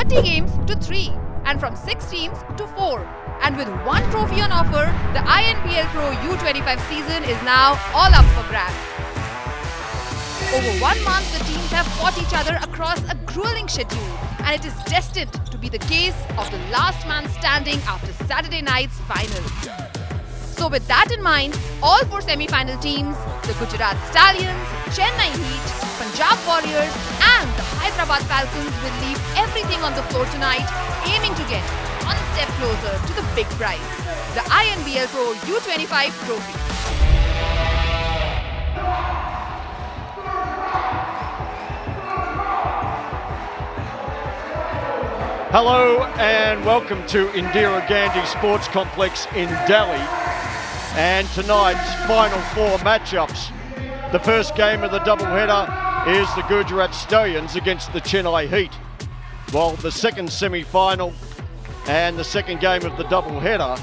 30 games to 3 and from 6 teams to 4. And with one trophy on offer, the Inbl Pro U-25 season is now all up for grabs. Over 1 month, the teams have fought each other across a grueling schedule, and it is destined to be the case of the last man standing after Saturday night's final. So with that in mind, all 4 semi-final teams, the Gujarat Stallions, Chennai Heat, Punjab Warriors and the Hyderabad Falcons will leave everything on the floor tonight, aiming to get one step closer to the big prize, the Inbl Pro U-25 trophy. Hello and welcome to Indira Gandhi Sports Complex in Delhi. And tonight's Final 4 matchups. The first game of the doubleheader is the Gujarat Stallions against the Chennai Heat, while the second semi-final and the second game of the doubleheader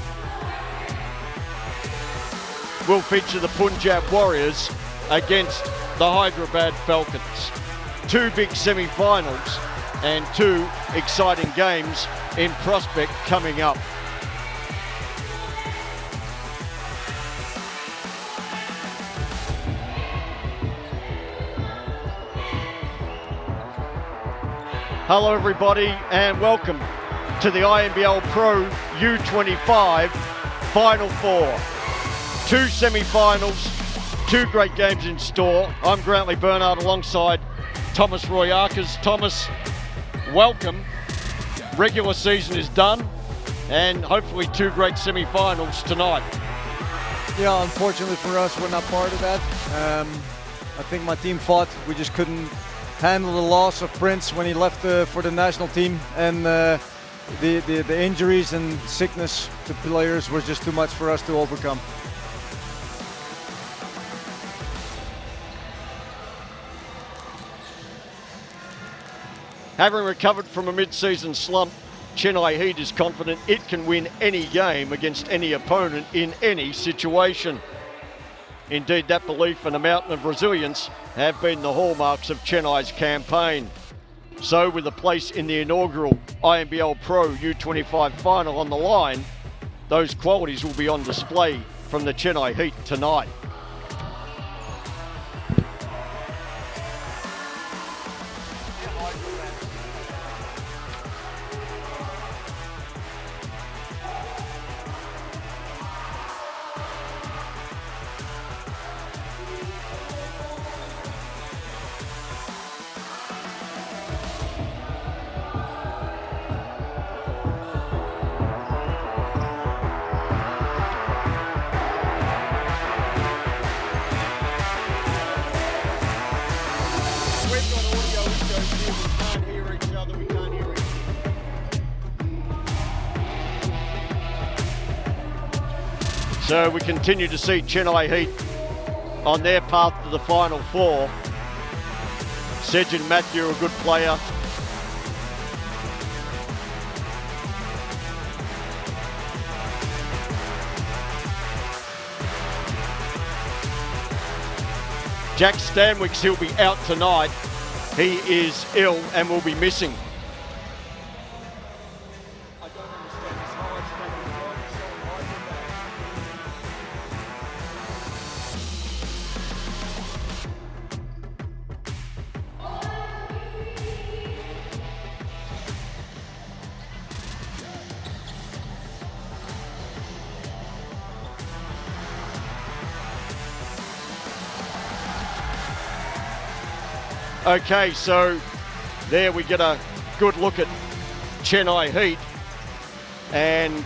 will feature the Punjab Warriors against the Hyderabad Falcons. 2 big semi-finals and 2 exciting games in prospect coming up. Hello everybody and welcome to the Inbl Pro U-25 Final 4. 2 semi-finals, 2 great games in store. I'm Grantley Bernard alongside Thomas Royakers. Thomas, welcome. Regular season is done and hopefully 2 great semi-finals tonight. Yeah, unfortunately for us, we're not part of that. I think my team fought. We just couldn't handle the loss of Prince when he left for the national team, and the injuries and sickness to players was just too much for us to overcome. Having recovered from a mid-season slump, Chennai Heat is confident it can win any game against any opponent in any situation. Indeed, that belief and a mountain of resilience have been the hallmarks of Chennai's campaign. So with a place in the inaugural Inbl Pro U-25 final on the line, those qualities will be on display from the Chennai Heat tonight. So we continue to see Chennai Heat on their path to the Final 4. Sejin Matthew, a good player. Jack Stanwicks, he'll be out tonight. He is ill and will be missing. Okay, so there we get a good look at Chennai Heat, and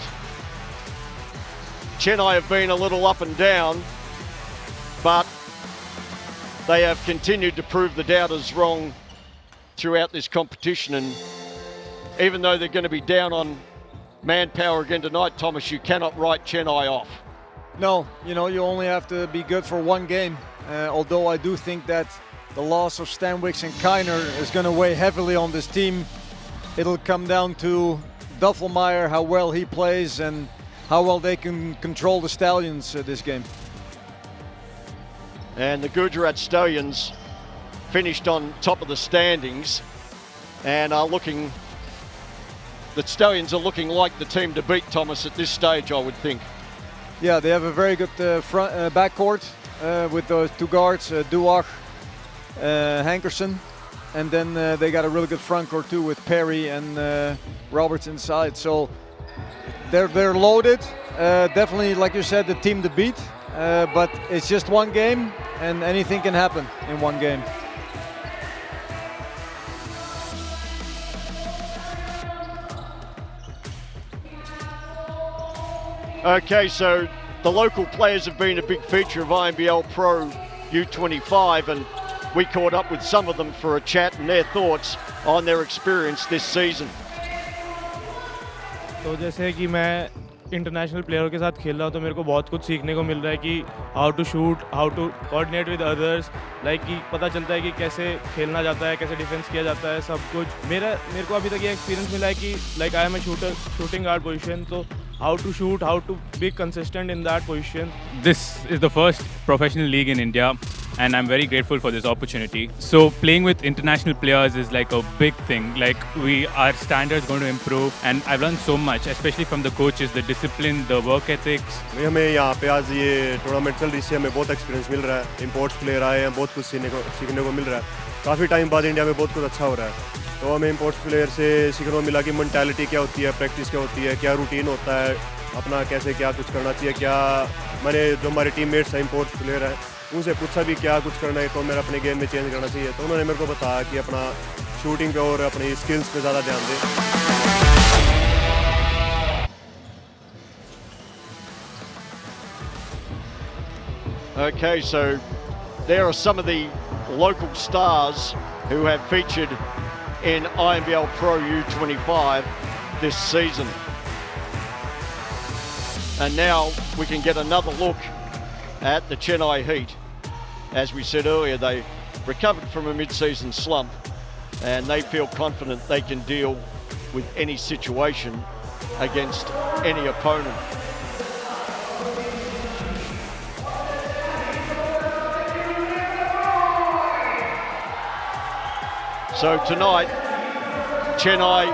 Chennai have been a little up and down, but they have continued to prove the doubters wrong throughout this competition. And even though they're going to be down on manpower again tonight, Thomas, you cannot write Chennai off. No, you only have to be good for 1 game. Although I do think that the loss of Stanwicks and Kiner is going to weigh heavily on this team. It'll come down to Duffelmeyer, how well he plays and how well they can control the Stallions this game. And the Gujarat Stallions finished on top of the standings and are looking the Stallions are looking like the team to beat, Thomas, at this stage, I would think. Yeah, they have a very good backcourt with those two guards, Duach, Hankerson. And then they got a really good front court too with Perry and Roberts inside. So they're loaded. Definitely, like you said, the team to beat. But it's just one game and anything can happen in one game. Okay, so the local players have been a big feature of INBL Pro U-25, and we caught up with some of them for a chat and their thoughts on their experience this season. तो जैसे कि मैं international प्लेयरों के साथ खेल रहा हूँ तो मेरे को बहुत कुछ सीखने को मिल रहा है कि how to shoot, how to coordinate with others, like कि पता चलता है कि कैसे खेलना जाता है, कैसे डिफेंस किया जाता है, सब कुछ मेरे को अभी तक ये एक्सपीरियंस मिला है कि like I am a shooter, shooting guard position, तो how to shoot, how to be consistent in that position. This is the first professional league in India and I'm very grateful for this opportunity. So playing with international players is like a big thing. Like our standards going to improve and I've learned so much, especially from the coaches, the discipline, the work ethics. हमें यहाँ पे आज ये tournament चल रही है, हमें बहुत एक्सपीरियंस मिल रहा है, इंपोर्ट्स प्लेयर आए हैं, बहुत कुछ सीखने को मिल रहा है। काफ़ी टाइम बाद इंडिया में बहुत कुछ अच्छा हो रहा है, तो हमें इंपोर्ट्स प्लेयर से सीखने को मिला कि मेंटालिटी क्या होती है, प्रैक्टिस क्या होती है, क्या रूटीन होता है, अपना कैसे क्या कुछ करना चाहिए, क्या मैंने जो हमारे टीममेट्स हैं इंपोर्ट्स प्लेयर हैं उनसे पूछा भी क्या कुछ करना है तो मेरा अपने गेम में चेंज करना चाहिए, तो उन्होंने मेरे को बताया कि अपना शूटिंग पे और अपनी स्किल्स पे ज़्यादा ध्यान दें। Okay, so there are some of the local stars who have featured in INBL Pro U-25 this season. And now we can get another look at the Chennai Heat. As we said earlier, they recovered from a mid-season slump and they feel confident they can deal with any situation against any opponent. So tonight, Chennai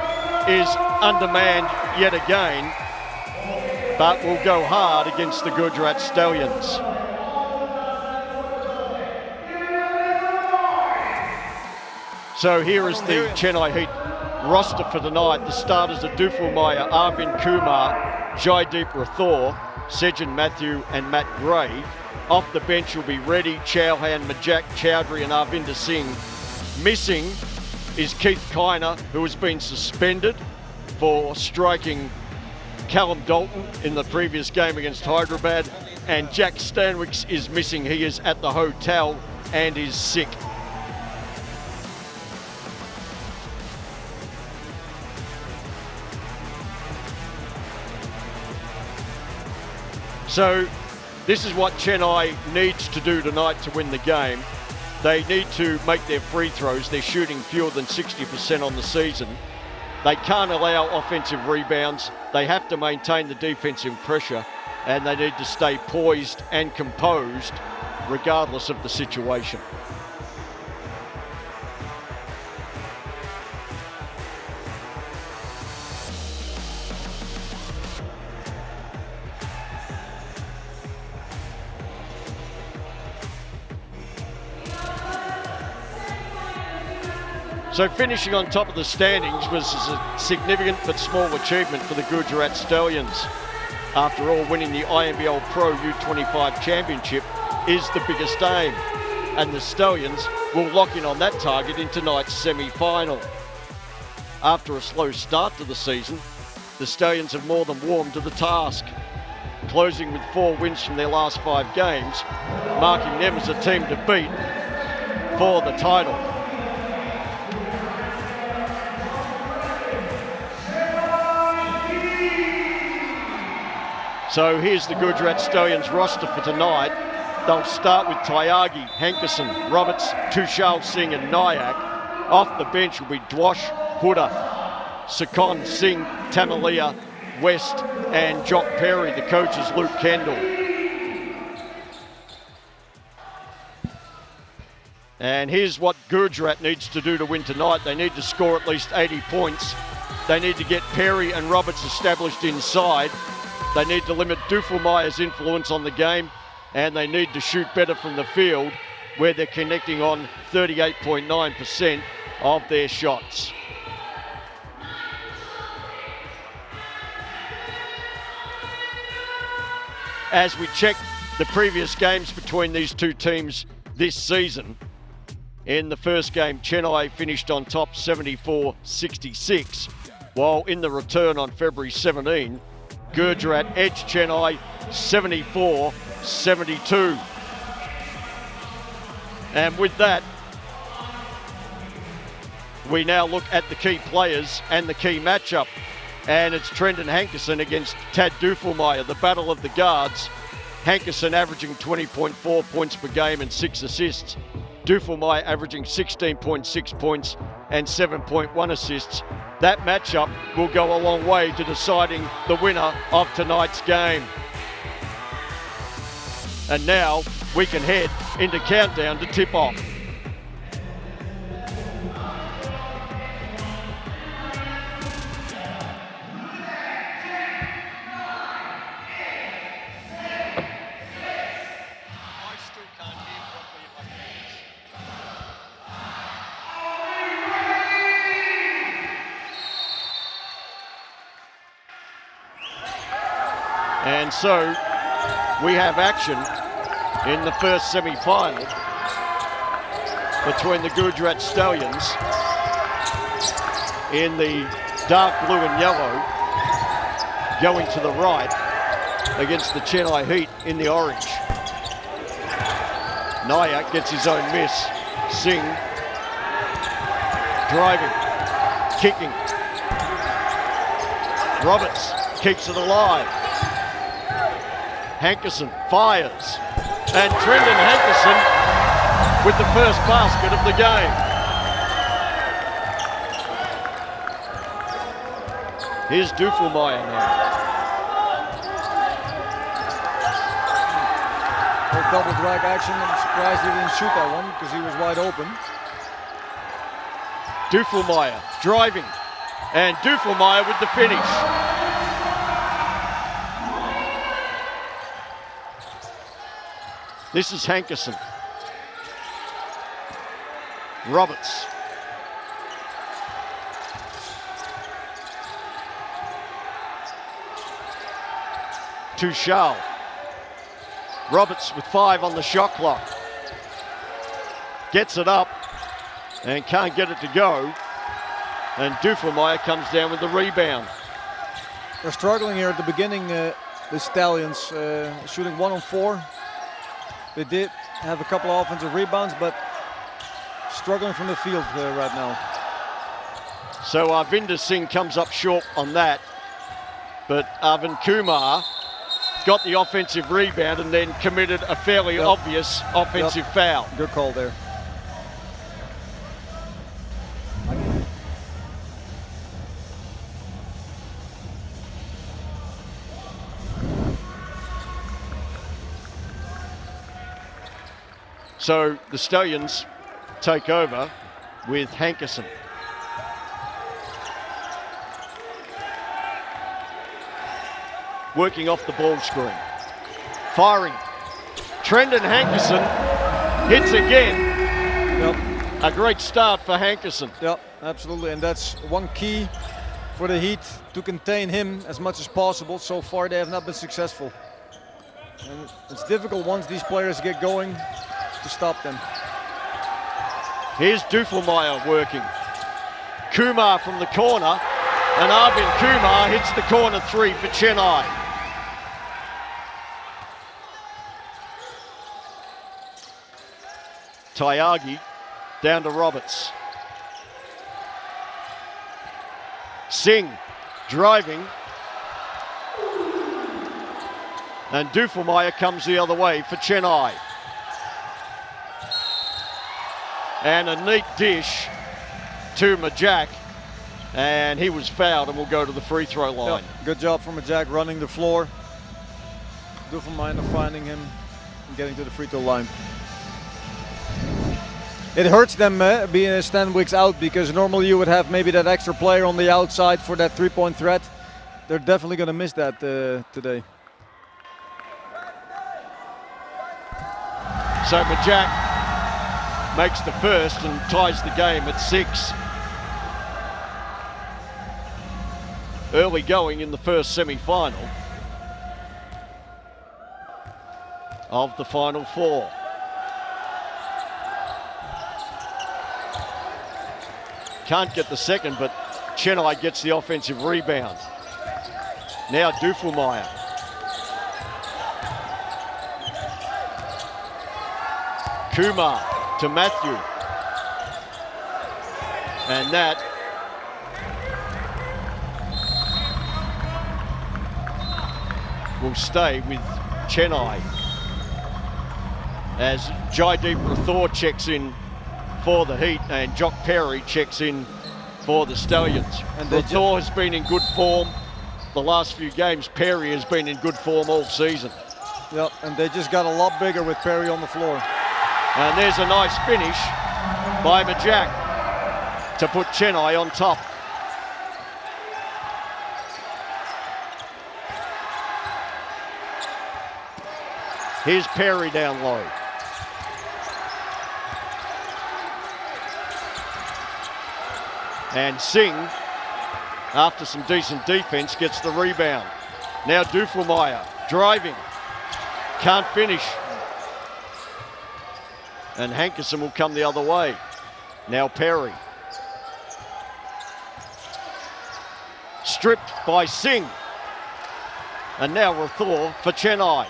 is undermanned yet again, but will go hard against the Gujarat Stallions. So here is the Chennai Heat roster for tonight. The starters are Dufil Maya, Arvind Kumar, Jaideep Rathore, Sejan Matthew and Matt Gray. Off the bench will be Reddy, Chauhan, Majak Chowdhury and Arvinder Singh. Missing is Keith Kiner, who has been suspended for striking Callum Dalton in the previous game against Hyderabad, and Jack Stanwicks is missing. He is at the hotel and is sick. So this is what Chennai needs to do tonight to win the game. They need to make their free throws. They're shooting fewer than 60% on the season. They can't allow offensive rebounds. They have to maintain the defensive pressure, and they need to stay poised and composed regardless of the situation. So finishing on top of the standings was a significant but small achievement for the Gujarat Stallions. After all, winning the INBL Pro U-25 Championship is the biggest aim, and the Stallions will lock in on that target in tonight's semi-final. After a slow start to the season, the Stallions have more than warmed to the task, closing with 4 wins from their last 5 games, marking them as a team to beat for the title. So here's the Gujarat Stallions roster for tonight. They'll start with Tyagi, Hankerson, Roberts, Tushal Singh and Nayak. Off the bench will be Dwash, Huda, Sakon, Singh, Tamalia, West and Jock Perry. The coach is Luke Kendall. And here's what Gujarat needs to do to win tonight. They need to score at least 80 points They need to get Perry and Roberts established inside. They need to limit Dufelmaier's influence on the game, and they need to shoot better from the field, where they're connecting on 38.9% of their shots. As we check the previous games between these two teams this season, in the first game, Chennai finished on top 74-66, while in the return on February 17, Gujarat edged Chennai 74-72. And with that, we now look at the key players and the key matchup. And it's Trendon Hankerson against Tad Dufelmaier, the battle of the guards. Hankerson averaging 20.4 points per game and 6 assists. Dufelmaier averaging 16.6 points and 7.1 assists. That matchup will go a long way to deciding the winner of tonight's game. And now we can head into countdown to tip off. And so we have action in the first semi-final between the Gujarat Stallions in the dark blue and yellow going to the right against the Chennai Heat in the orange. Nayak gets his own miss. Singh driving, kicking. Roberts keeps it alive. Hankerson fires, and Trendon Hankerson with the first basket of the game. Here's Dufelmaier now. Double drag action. I'm surprised he didn't shoot that one because he was wide open. Dufelmaier driving, and Dufelmaier with the finish. This is Hankerson. Roberts. Tuchel. Roberts with 5 on the shot clock. Gets it up and can't get it to go. And Dufelmaier comes down with the rebound. They're struggling here at the beginning, the Stallions, shooting 1 on 4. They did have a couple of offensive rebounds, but struggling from the field right now. So Arvinder Singh comes up short on that, but Arvind Kumar got the offensive rebound and then committed a fairly obvious offensive foul. Good call there. So the Stallions take over with Hankerson. Working off the ball screen. Firing. Trendon Hankerson hits again. Yep. A great start for Hankerson. Yep, absolutely. And that's one key for the Heat, to contain him as much as possible. So far they have not been successful. And it's difficult once these players get going to stop them. Here's Dufelmaier working. Kumar from the corner, and Arvind Kumar hits the corner 3 for Chennai. Tyagi down to Roberts. Singh driving. And Dufelmaier comes the other way for Chennai. And a neat dish to Majak, and he was fouled and will go to the free throw line. Yep. Good job from Majak running the floor. Dufelmaier finding him and getting to the free throw line. it hurts them being Stanwicks out, because normally you would have maybe that extra player on the outside for that three-point threat. They're definitely going to miss that today. So Majak makes the first and ties the game at 6. Early going in the first semi-final of the Final Four. Can't get the second, but Chennai gets the offensive rebound. Now Dufelmeyer. Kumar to Matthew. And that will stay with Chennai as Jaideep Rathore checks in for the Heat and Jock Perry checks in for the Stallions. And Rathore has been in good form the last few games. Perry has been in good form all season. Yep, and they just got a lot bigger with Perry on the floor. And there's a nice finish by Majak to put Chennai on top. Here's Perry down low. And Singh, after some decent defense, gets the rebound. Now Dufelmeyer driving. Can't finish. And Hankerson will come the other way. Now Perry. Stripped by Singh. And now Rathore for Chennai.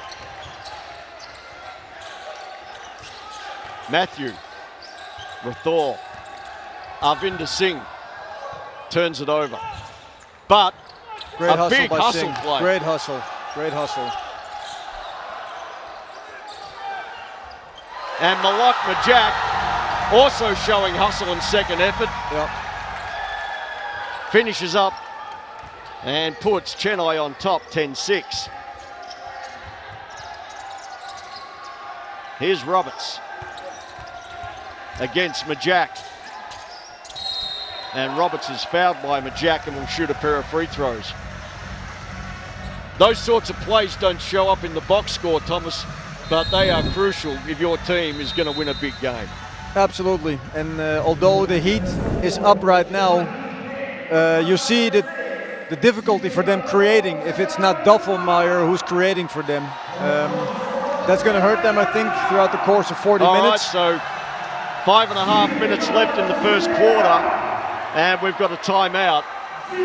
Matthew. Rathore. Arvinder Singh turns it over. But great a hustle big by hustle Singh. play. Great hustle. Great hustle. And Malak Majak also showing hustle and second effort. Yep. Finishes up and puts Chennai on top 10-6. Here's Roberts against Majak. And Roberts is fouled by Majak and will shoot a pair of free throws. Those sorts of plays don't show up in the box score, Thomas, but they are crucial if your team is going to win a big game. Absolutely, and although the Heat is up right now, you see that the difficulty for them creating, if it's not Dufelmeyer who's creating for them. That's going to hurt them, I think, throughout the course of 40 minutes. All right, so 5.5 minutes left in the first quarter, and we've got a timeout.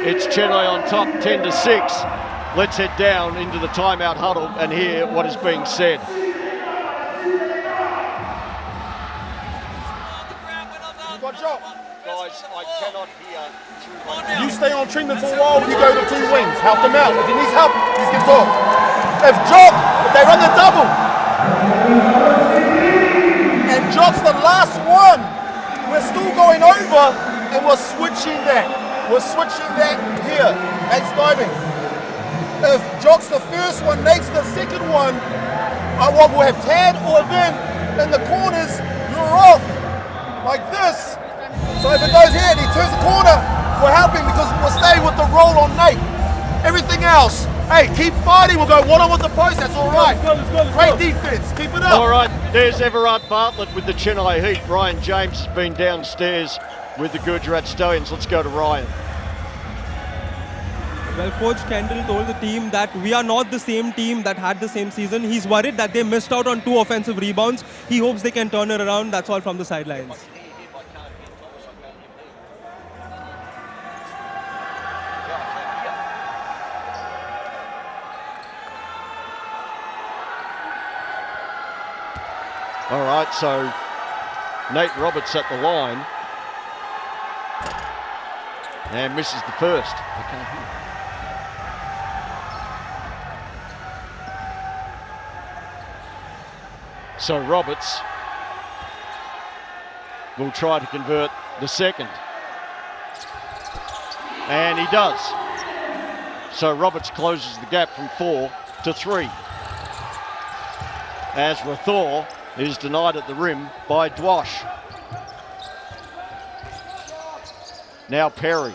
It's Chennai on top, 10-6. Let's head down into the timeout huddle and hear what is being said. Guys, I cannot hear. You stay on treatment for a while when you go to 2 wings. Help them out. If he needs help, he's going to talk. If they run the double, and Jock's the last one, we're still going over and we're switching that. We're switching that here. Nate's diving. If Jock's the first one, Nate's the second one, we'll have Tad or Vin in the corners. You're off like this. So if it goes here and he turns the corner, we're helping because we're staying with the roll on Nate. Everything else, hey, keep fighting. We'll go one-on with the post. That's all right. Let's go. Great defense. Keep it up. All right, there's Everard Bartlett with the Chennai Heat. Ryan James has been downstairs with the Gujarat Stallions. Let's go to Ryan. Well, Coach Kendall told the team that we are not the same team that had the same season. He's worried that they missed out on 2 offensive rebounds. He hopes they can turn it around. That's all from the sidelines. All right, so Nate Roberts at the line and misses the first. I can't hear. So Roberts will try to convert the second. And he does. So Roberts closes the gap from 4 to 3. As Rathore is denied at the rim by Dwash. Now Perry.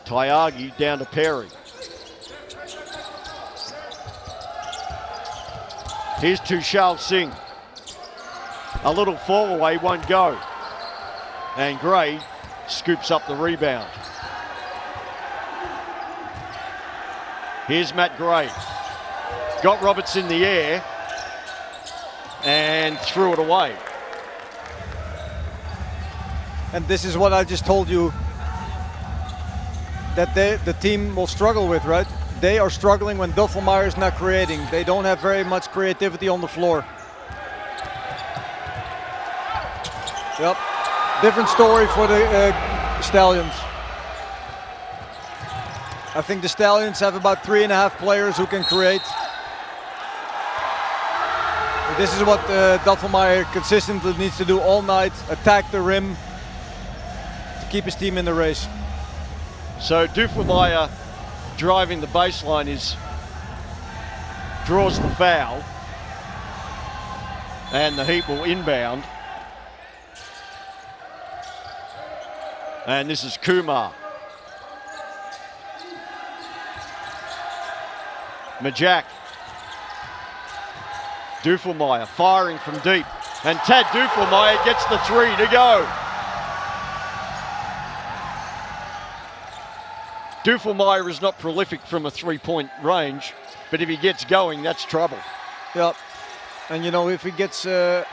Tyagi down to Perry. Here's Tushal Singh. A little fall away, won't go. And Gray scoops up the rebound. Here's Matt Gray. Got Roberts in the air and threw it away. And this is what I just told you that the team will struggle with, right? They are struggling when Duffelmeyer is not creating. They don't have very much creativity on the floor. Yep, different story for the Stallions. I think the Stallions have about 3.5 players who can create. But this is what Duffelmeyer consistently needs to do all night, attack the rim to keep his team in the race. So Duffelmeyer driving the baseline draws the foul, and the Heat will inbound. And this is Kumar. Majak. Duffelmeyer firing from deep. And Tad Duffelmeyer gets the 3 to go. Duffelmeyer is not prolific from a 3-point range, but if he gets going, that's trouble. Yep. And you know, if he gets a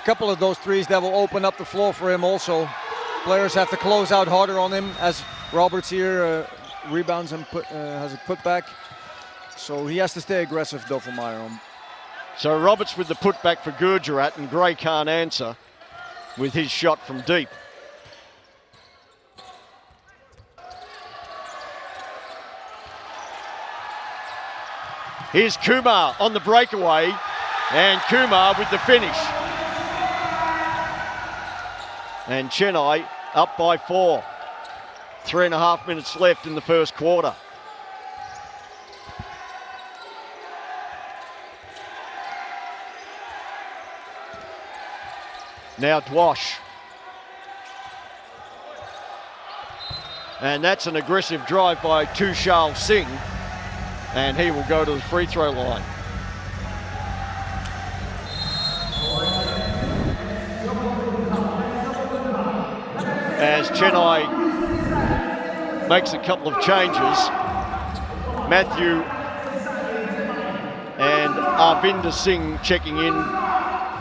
couple of those threes, that will open up the floor for him also. Players have to close out harder on him, as Roberts here rebounds and has a putback. So he has to stay aggressive, Duffelmeyer. So Roberts with the putback for Gujarat, and Gray can't answer with his shot from deep. Here's Kumar on the breakaway, and Kumar with the finish. And Chennai up by 4. 3.5 minutes left in the first quarter. Now Dwash. And that's an aggressive drive by Tushal Singh. And he will go to the free throw line. As Chennai makes a couple of changes, Matthew and Arvinder Singh checking in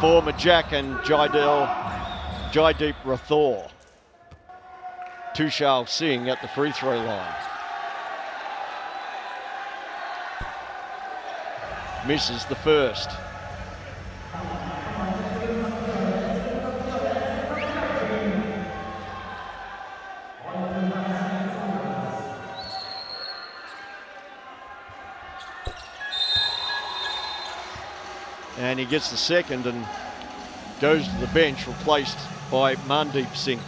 for Majak and Jaideep Rathore. Tushal Singh at the free throw line. Misses the first. And he gets the second and goes to the bench, replaced by Mandeep Singh.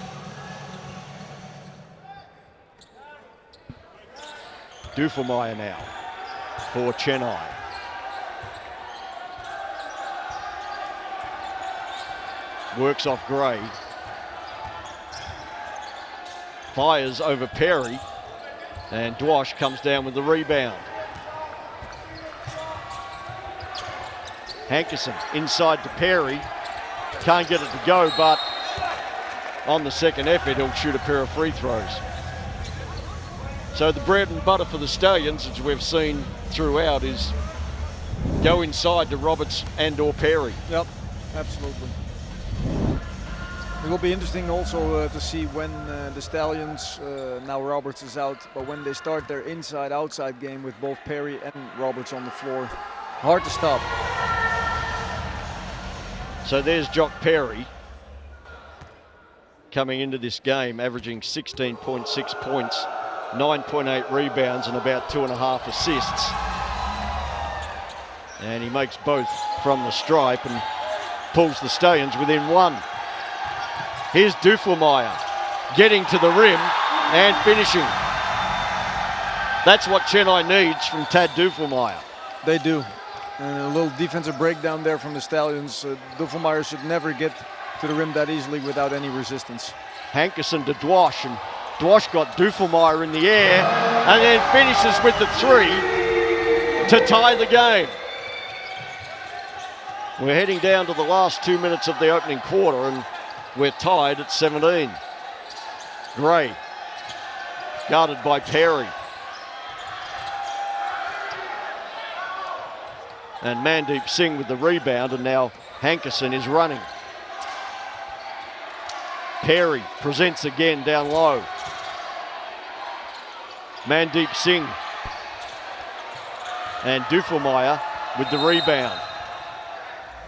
Duffelmeyer now for Chennai. Works off Gray. Fires over Perry. And Dwash comes down with the rebound. Hankerson inside to Perry. Can't get it to go, but on the second effort, he'll shoot a pair of free throws. So the bread and butter for the Stallions, as we've seen throughout, is go inside to Roberts and or Perry. Yep, absolutely. It will be interesting also to see when the Stallions, now Roberts is out, but when they start their inside-outside game with both Perry and Roberts on the floor. Hard to stop. So there's Jock Perry coming into this game, averaging 16.6 points, 9.8 rebounds and about 2.5 assists. And he makes both from the stripe and pulls the Stallions within 1. Here's Duffelmeyer getting to the rim and finishing. That's what Chennai needs from Tad Duffelmeyer. They do. And a little defensive breakdown there from the Stallions. Duffelmeyer should never get to the rim that easily without any resistance. Hankerson to Dwash, and Dwash got Dufelmeyer in the air and then finishes with the 3 to tie the game. We're heading down to the last 2 minutes of the opening quarter and we're tied at 17. Gray, guarded by Perry. And Mandeep Singh with the rebound, and now Hankerson is running. Perry presents again down low. Mandeep Singh and Dufelmeyer with the rebound.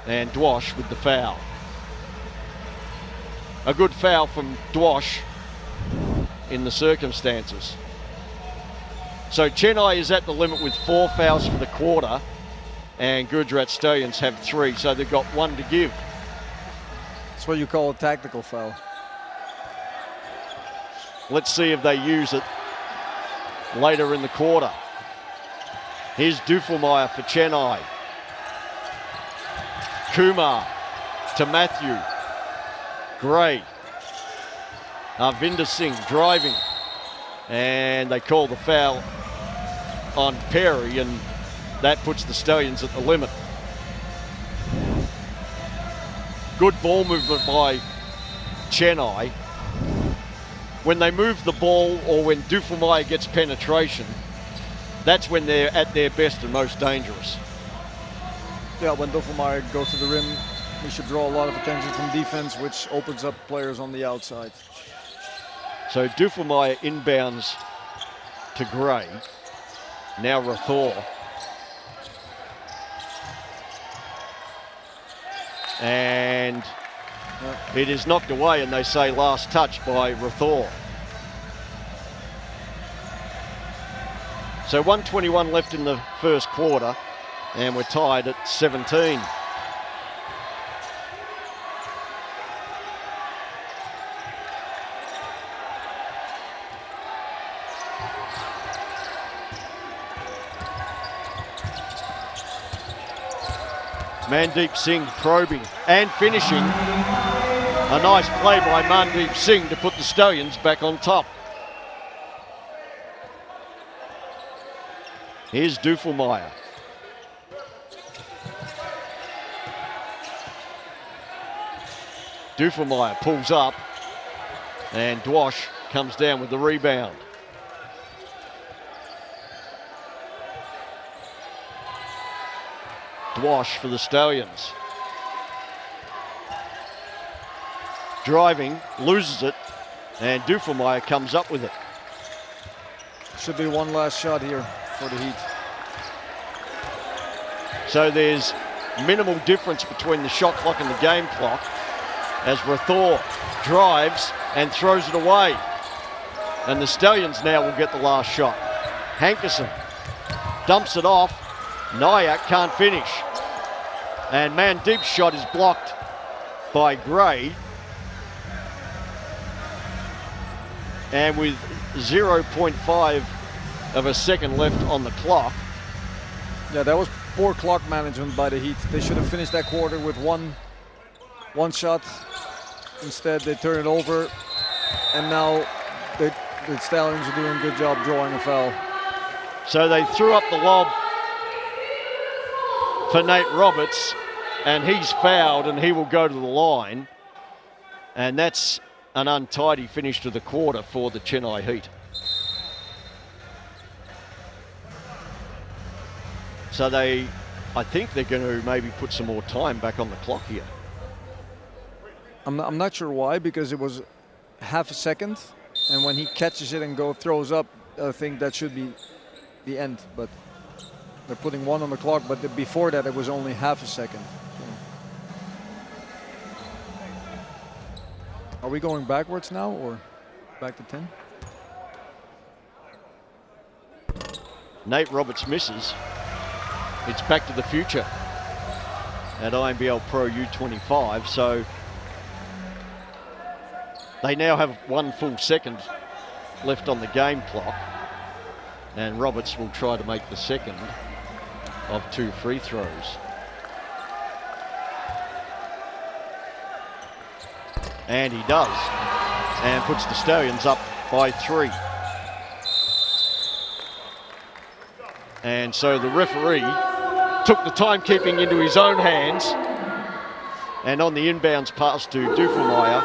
And Dwash with the foul. A good foul from Dwash in the circumstances. So Chennai is at the limit with 4 fouls for the quarter, and Gujarat Stallions have 3, so they've got 1 to give. That's what you call a tactical foul. Let's see if they use it later in the quarter. Here's Dufelmeyer for Chennai. Kumar to Matthew. Gray. Arvinder Singh driving. And they call the foul on Perry, and that puts the Stallions at the limit. Good ball movement by Chennai. When they move the ball, or when Dufelmeyer gets penetration, that's when they're at their best and most dangerous. Yeah, when Dufelmeyer goes to the rim, we should draw a lot of attention from defense, which opens up players on the outside. So Dufelmeyer inbounds to Gray. Now Rathor. And it is knocked away, and they say last touch by Rathor. So 1:21 left in the first quarter, and we're tied at 17. Mandeep Singh probing and finishing. A nice play by Mandeep Singh to put the Stallions back on top. Here's Dufelmeyer. Dufelmeyer pulls up, and Dwash comes down with the rebound. Dwash for the Stallions. Driving, loses it, and Dufelmeyer comes up with it. Should be one last shot here for the Heat. So there's minimal difference between the shot clock and the game clock as Rathor drives and throws it away. And the Stallions now will get the last shot. Hankerson dumps it off. Nyack can't finish. And Mandeep's shot is blocked by Gray. And with 0.5 of a second left on the clock. Yeah, that was poor clock management by the Heat. They should have finished that quarter with one shot. Instead, they turn it over. And now the Stallions are doing a good job drawing a foul. So they threw up the lob for Nate Roberts, and he's fouled, and he will go to the line. And that's an untidy finish to the quarter for the Chennai Heat. So I think they're going to maybe put some more time back on the clock here. I'm not sure why, because it was half a second, and when he catches it and throws up, I think that should be the end. But they're putting 1 on the clock, but before that it was only half a second. Are we going backwards now or back to 10? Nate Roberts misses. It's Back to the Future at INBL Pro U-25. So they now have 1 full second left on the game clock. And Roberts will try to make the second of 2 free throws. And he does. And puts the Stallions up by 3. And so the referee took the timekeeping into his own hands. And on the inbounds pass to Duffelmeyer,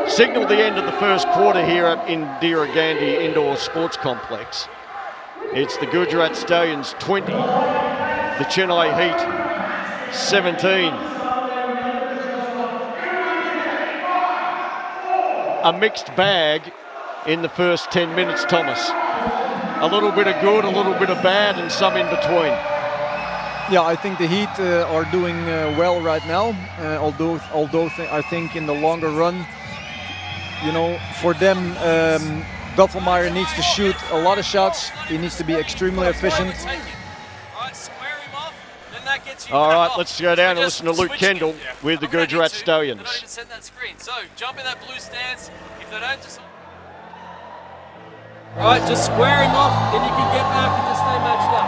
signalled the end of the first quarter here at Indira Gandhi Indoor Sports Complex. It's the Gujarat Stallions 20, the Chennai Heat 17. A mixed bag in the first 10 minutes, Thomas. A little bit of good, a little bit of bad, and some in between. Yeah, I think the Heat are doing well right now. Although I think in the longer run, you know, for them, Duffelmeyer needs to shoot a lot of shots. He needs to be extremely efficient. All right, let's go down and listen to Luke Kendall with the Gujarat Stallions. So jump in that blue stance. If they don't just... Right, just square him off, then you can get back and just stay matched up.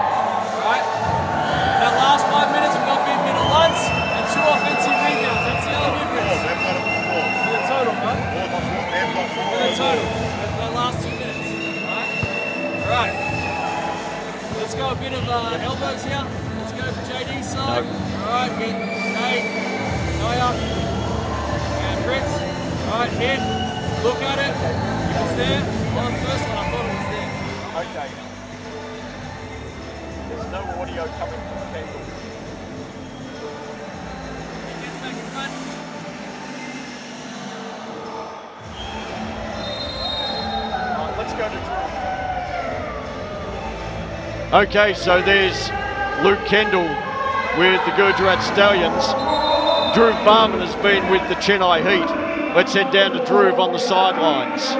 Right? That last 5 minutes, we got beat middle once and 2 offensive rebounds. That's the only difference. For the total, right? For the total. For the last 2 minutes. Right? Alright. Let's go a bit of elbows here. Let's go for JD's side. Alright, get Nate, Naya, and Fritz. Alright, hit. Look at it. If it's there, on the first one, I thought it was there. Okay. There's no audio coming from Kendall. He gets back in front. Right, let's go to Drew. Okay, so there's Luke Kendall with the Gujarat Stallions. Drew Barman has been with the Chennai Heat. Let's head down to Drew on the sidelines.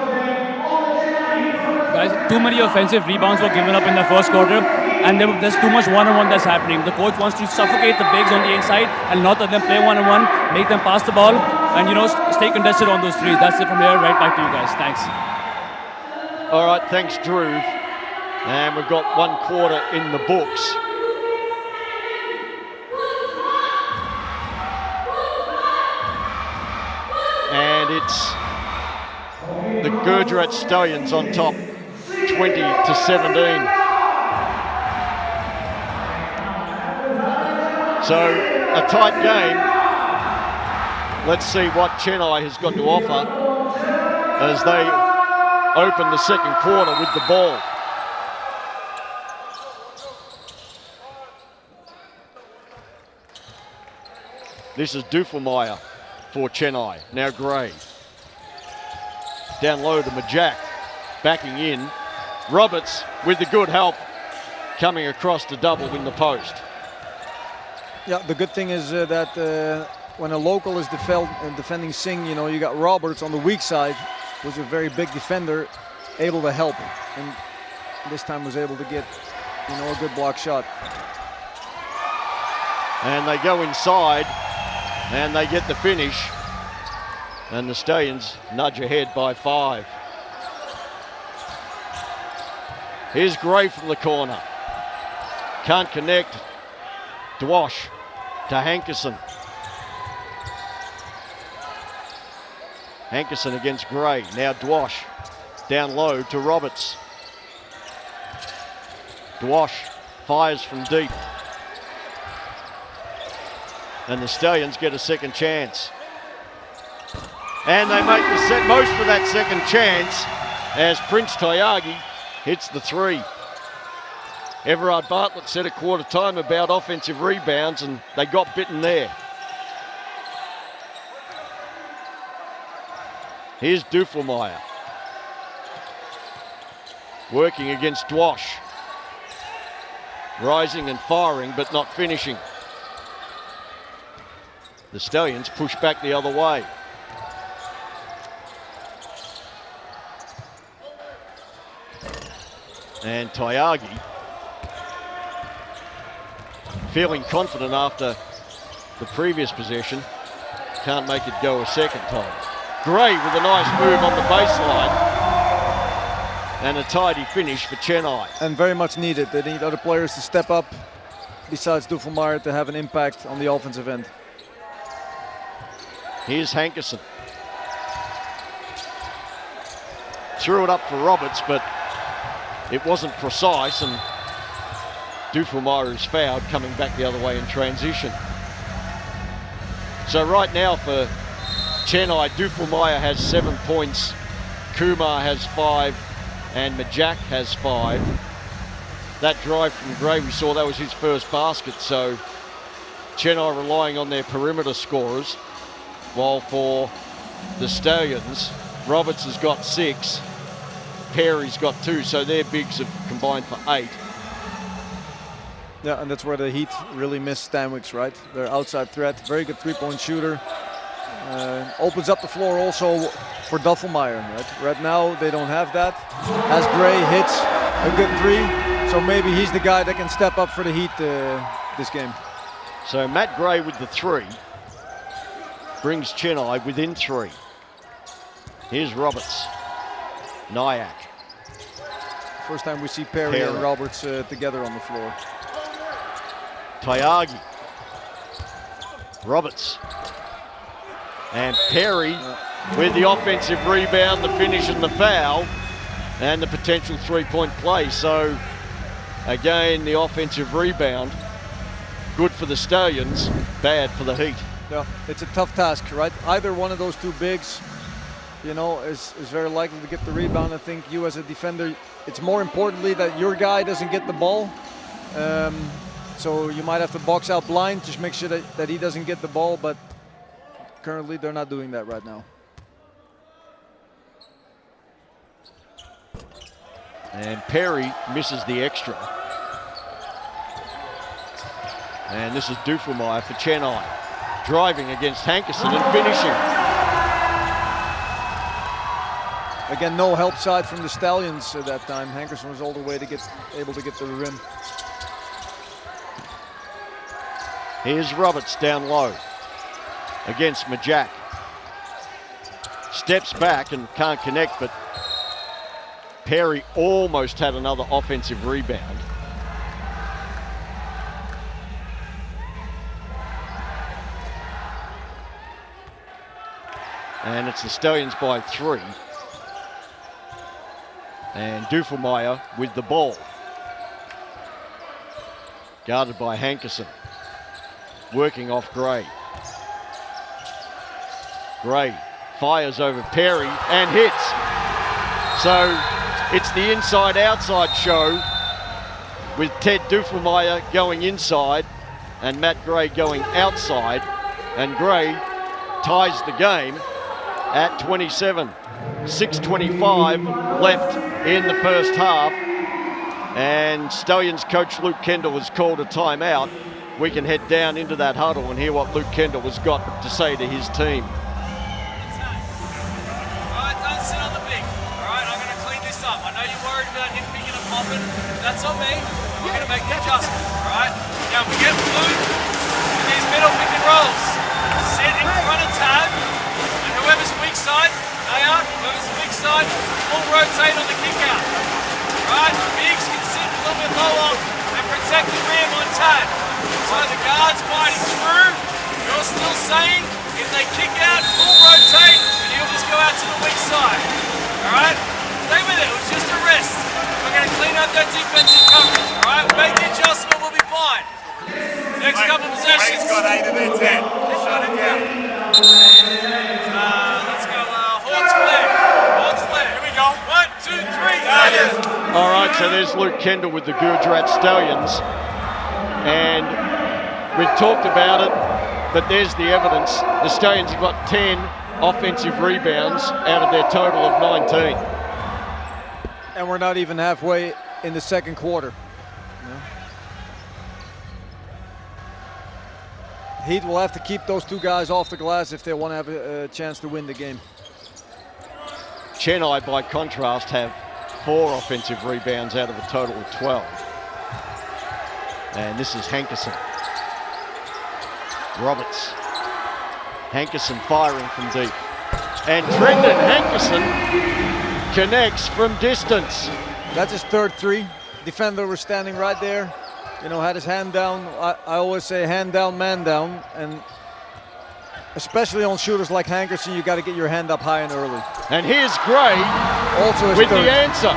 Guys, too many offensive rebounds were given up in the first quarter, and there's too much one-on-one that's happening. The coach wants to suffocate the bigs on the inside and not let them play one-on-one, make them pass the ball, and, you know, stay contested on those threes. That's it from here. Right back to you guys. Thanks. All right, thanks, Drew. And we've got 1 quarter in the books. And it's the Gujarat Stallions on top, 20 to 17. So a tight game. Let's see what Chennai has got to offer as they open the second quarter with the ball. This is Duffelmeyer for Chennai. Now Gray. Down low to Majak. Backing in. Roberts with the good help coming across to double in the post. Yeah, the good thing is that when a local is defending Singh, you know, you got Roberts on the weak side, who's a very big defender, able to help. And this time was able to get, you know, a good block shot. And they go inside and they get the finish. And the Stallions nudge ahead by 5. Here's Gray from the corner. Can't connect. Dwash to Hankerson. Hankerson against Gray. Now Dwash down low to Roberts. Dwash fires from deep. And the Stallions get a second chance. And they make the most of that second chance as Prince Tyagi hits the 3. Everard Bartlett said at quarter time about offensive rebounds, and they got bitten there. Here's Duffelmeyer. Working against Dwash. Rising and firing, but not finishing. The Stallions push back the other way. And Tyagi, feeling confident after the previous possession, can't make it go a second time. Gray with a nice move on the baseline. And a tidy finish for Chennai. And very much needed. They need other players to step up, besides Duffelmeyer, to have an impact on the offensive end. Here's Hankerson. threw it up for Roberts, but it wasn't precise, and Duffelmeyer is fouled coming back the other way in transition. So right now for Chennai, Duffelmeyer has 7 points, Kumar has 5, and Majak has 5. That drive from Gray, we saw that was his first basket, so Chennai relying on their perimeter scorers, while for the Stallions, Roberts has got 6, Perry's got 2, so their bigs have combined for 8. Yeah, and that's where the Heat really miss Stanwix, right? Their outside threat, very good three-point shooter. Opens up the floor also for Duffelmeyer, right? Right now they don't have that. As Gray hits a good 3, so maybe he's the guy that can step up for the Heat this game. So Matt Gray with the 3 brings Chennai within 3. Here's Roberts, Nyack. First time we see Perry and Roberts together on the floor. Tyagi, Roberts, and Perry with the offensive rebound, the finish and the foul, and the potential three-point play. So again, the offensive rebound, good for the Stallions, bad for the Heat. Yeah, it's a tough task, right? Either one of those two bigs, you know, is very likely to get the rebound. I think you as a defender, it's more importantly that your guy doesn't get the ball. So you might have to box out blind, just make sure that he doesn't get the ball, but currently they're not doing that right now. And Perry misses the extra. And this is Duffelmeyer for Chennai, driving against Hankerson and finishing. Again, no help side from the Stallions at that time. Hankerson was all the way to able to get to the rim. Here's Roberts down low against Majak. Steps back and can't connect, but Perry almost had another offensive rebound. And it's the Stallions by 3. And Duffelmeyer with the ball. Guarded by Hankerson. Working off Gray. Gray fires over Perry and hits. So it's the inside-outside show with Ted Duffelmeyer going inside and Matt Gray going outside. And Gray ties the game at 27. 6:25 left in the first half. And Stallions coach Luke Kendall has called a timeout. We can head down into that huddle and hear what Luke Kendall has got to say to his team. Alright, don't sit on the big. Alright, I'm going to clean this up. I know you're worried about him picking and popping. That's on me. I'm going to make the adjustment. Alright? Now we get blue in these middle pick and rolls. Sit in front of Tad, and whoever's weak side, they are. Whoever's weak side, we'll rotate on the kick out. Right? Bigs can sit a little bit lower and protect the rim on Tad. So the guard's fighting through. You're still saying if they kick out, full rotate, and he'll just go out to the weak side. Alright? Stay with it. It was just a rest. We're going to clean up that defensive coverage. Alright? We'll make the adjustment. We'll be fine. Next couple possessions. He's got 8 of their 10. Shut it down. Let's go. Hawks flare. Hawks flare. Here we go. 1, 2, 3. All right, so there's Luke Kendall with the Gujarat Stallions. And we've talked about it, but there's the evidence. The Stallions have got 10 offensive rebounds out of their total of 19. And we're not even halfway in the second quarter. Heat will have to keep those two guys off the glass if they want to have a chance to win the game. Chennai, by contrast, have 4 offensive rebounds out of a total of 12. And this is Hankerson. Roberts. Hankerson firing from deep. And Brendan Hankerson connects from distance. That's his third 3. Defender was standing right there. You know, had his hand down. I always say hand down, man down. And Especially on shooters like Hankerson, you got to get your hand up high and early. And here's Gray Also his with third. the answer.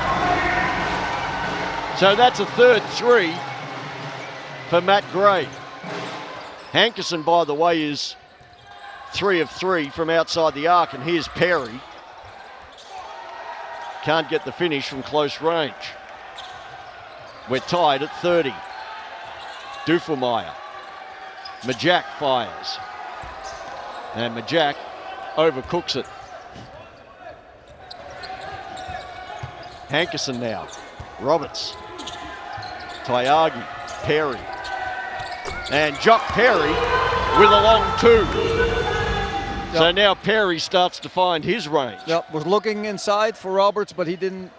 So that's a third three for Matt Gray. Hankerson, by the way, is 3 of 3 from outside the arc, and here's Perry. Can't get the finish from close range. We're tied at 30. Dufelmeyer. Majak fires. And Majak overcooks it. Hankerson now. Roberts. Tyagi. Perry. And Jock Perry with a long 2. Yep. So now Perry starts to find his range. Yep, was looking inside for Roberts, but he didn't,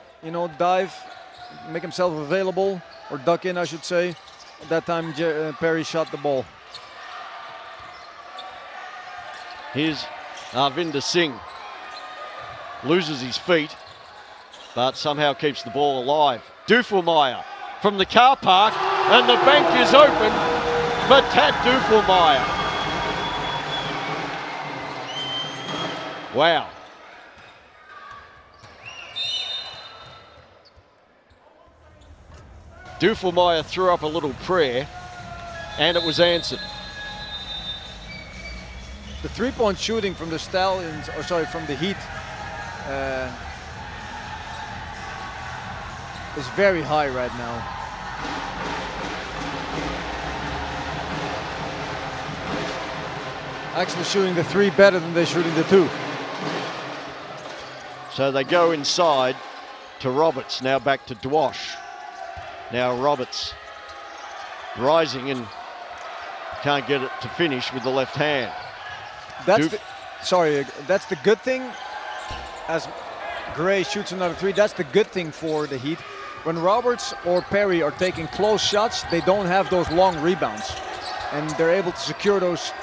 dive, make himself available, or duck in, I should say. At that time, Perry shot the ball. Here's Arvinder Singh. Loses his feet, but somehow keeps the ball alive. Dufelmeyer from the car park, and the bank is open for Tad Dufelmeyer. Wow. Dufelmeyer threw up a little prayer, and it was answered. The three-point shooting from the Stallions, from the Heat, is very high right now. Actually shooting the 3 better than they're shooting the 2. So they go inside to Roberts, now back to Dwash. Now Roberts rising and can't get it to finish with the left hand. That's the good thing. As Gray shoots another 3, that's the good thing for the Heat. When Roberts or Perry are taking close shots, they don't have those long rebounds. And they're able to secure those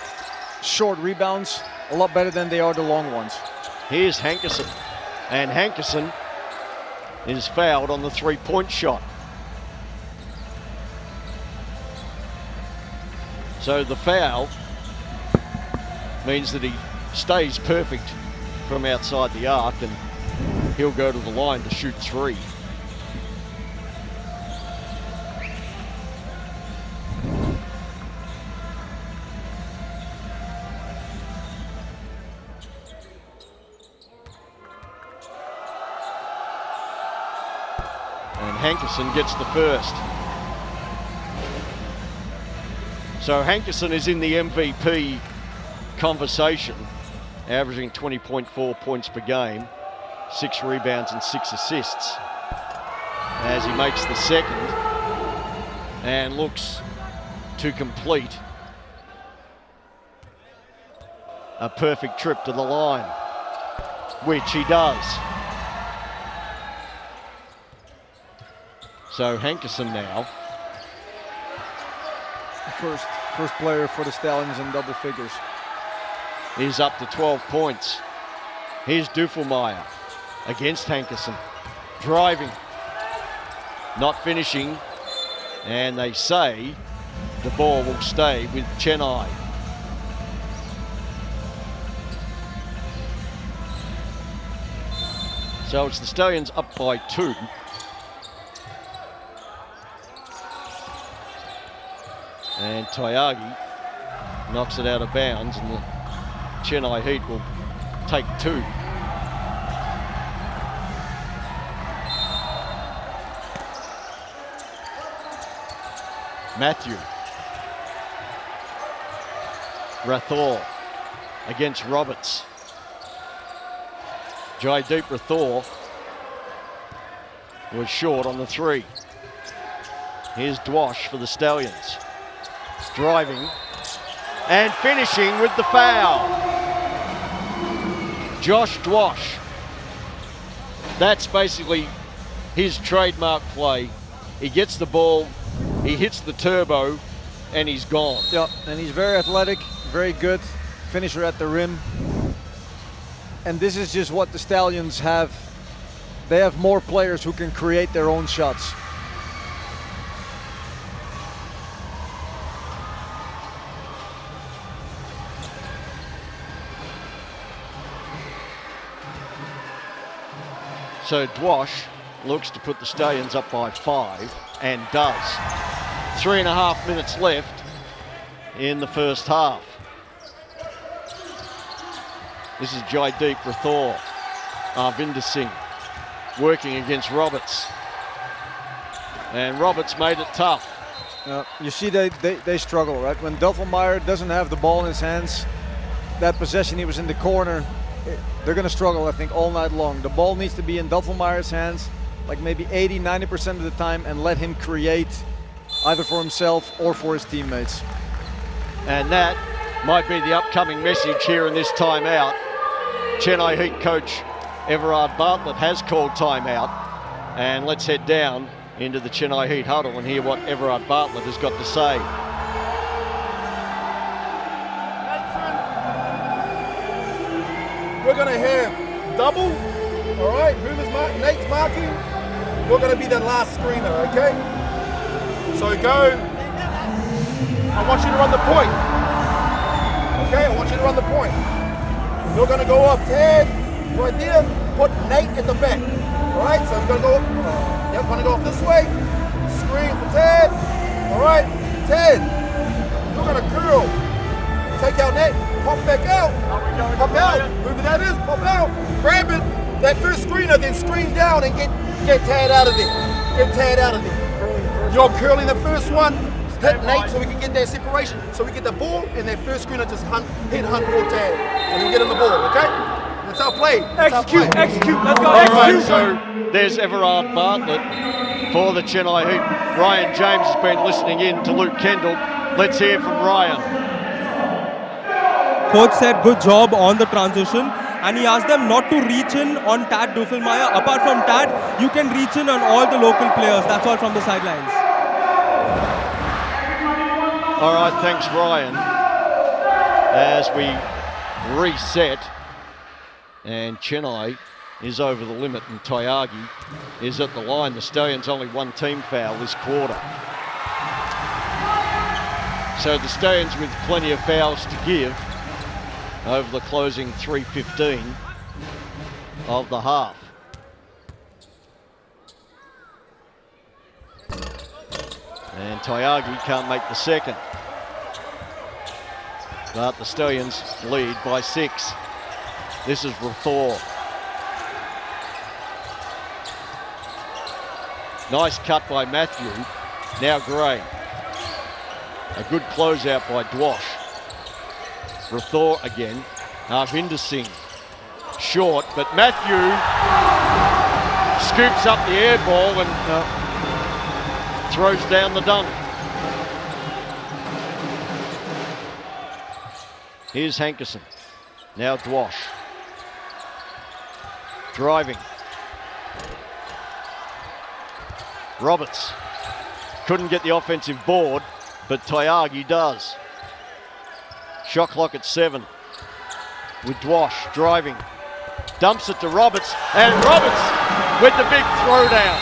short rebounds a lot better than they are the long ones. Here's Hankerson. And Hankerson is fouled on the 3-point shot. So the foul means that he stays perfect from outside the arc, and he'll go to the line to shoot 3. And Hankerson gets the first. So Hankerson is in the MVP conversation, averaging 20.4 points per game, 6 rebounds and 6 assists, as he makes the second and looks to complete a perfect trip to the line, which he does. So Hankerson now. First player for the Stallions in double figures. Is up to 12 points. Here's Dufelmeyer against Hankerson. Driving. Not finishing. And they say the ball will stay with Chennai. So it's the Stallions up by 2. And Tyagi knocks it out of bounds, and the Chennai Heat will take 2. Matthew. Rathore against Roberts. Jaideep Rathore was short on the 3. Here's Dwash for the Stallions. Driving and finishing with the foul. Josh Dwash. That's basically his trademark play. He gets the ball, he hits the turbo, and he's gone. Yep, and he's very athletic, very good finisher at the rim. And this is just what the Stallions have. They have more players who can create their own shots. So Dwash looks to put the Stallions up by 5 and does. 3.5 minutes left in the first half. This is Jaideep Rathore, Arvinder Singh working against Roberts. And Roberts made it tough. You see they struggle, right? When Duffelmeyer doesn't have the ball in his hands, that possession he was in the corner, they're going to struggle, I think, all night long. The ball needs to be in Duffelmeyer's hands like maybe 80-90% of the time and let him create either for himself or for his teammates. And that might be the upcoming message here in this timeout. Chennai Heat coach Everard Bartlett has called timeout. And let's head down into the Chennai Heat huddle and hear what Everard Bartlett has got to say. We're going to have double, all right? Nate's marking. You're going to be the last screener, okay? So go. I want you to run the point. Okay, I want you to run the point. You're going to go off Tad right there. Put Nate at the back. All right, so you're going to go. Yep, going to go off this way. Screen for Tad. All right, Tad. You're going to curl. Take out Nate. Pop back out. Pop out. Whoever that is, pop out. Grab it. That first screener, then screen down and get Tad out of there. Get Tad out of there. You're curling the first one. Hit Nate so we can get that separation. So we get the ball and that first screener just hunt for Tad. And we get him the ball, okay? That's our play. Execute. Let's go, Right, execute. so there's Everard Bartlett for the Chennai Heat. Ryan James has been listening in to Luke Kendall. Let's hear from Ryan. Coach said good job on the transition, and he asked them not to reach in on Tad Duffelmeyer. Apart from Tad, you can reach in on all the local players. That's all from the sidelines. All right, thanks, Ryan. As we reset, and Chennai is over the limit, and Tyagi is at the line. The Stallions only one team foul this quarter. So the Stallions with plenty of fouls to give over the closing 3:15 of the half. And Tyagi can't make the second. But the Stallions lead by 6. This is Rathore. Nice cut by Matthew. Now Gray. A good closeout by Dwash. Rathore again. Arvinder Singh. Short, but Matthew scoops up the air ball and throws down the dunk. Here's Hankerson. Now Dwash. Driving. Roberts couldn't get the offensive board, but Tyagi does. Shot clock at 7 with Dwash driving. Dumps it to Roberts, and Roberts with the big throwdown.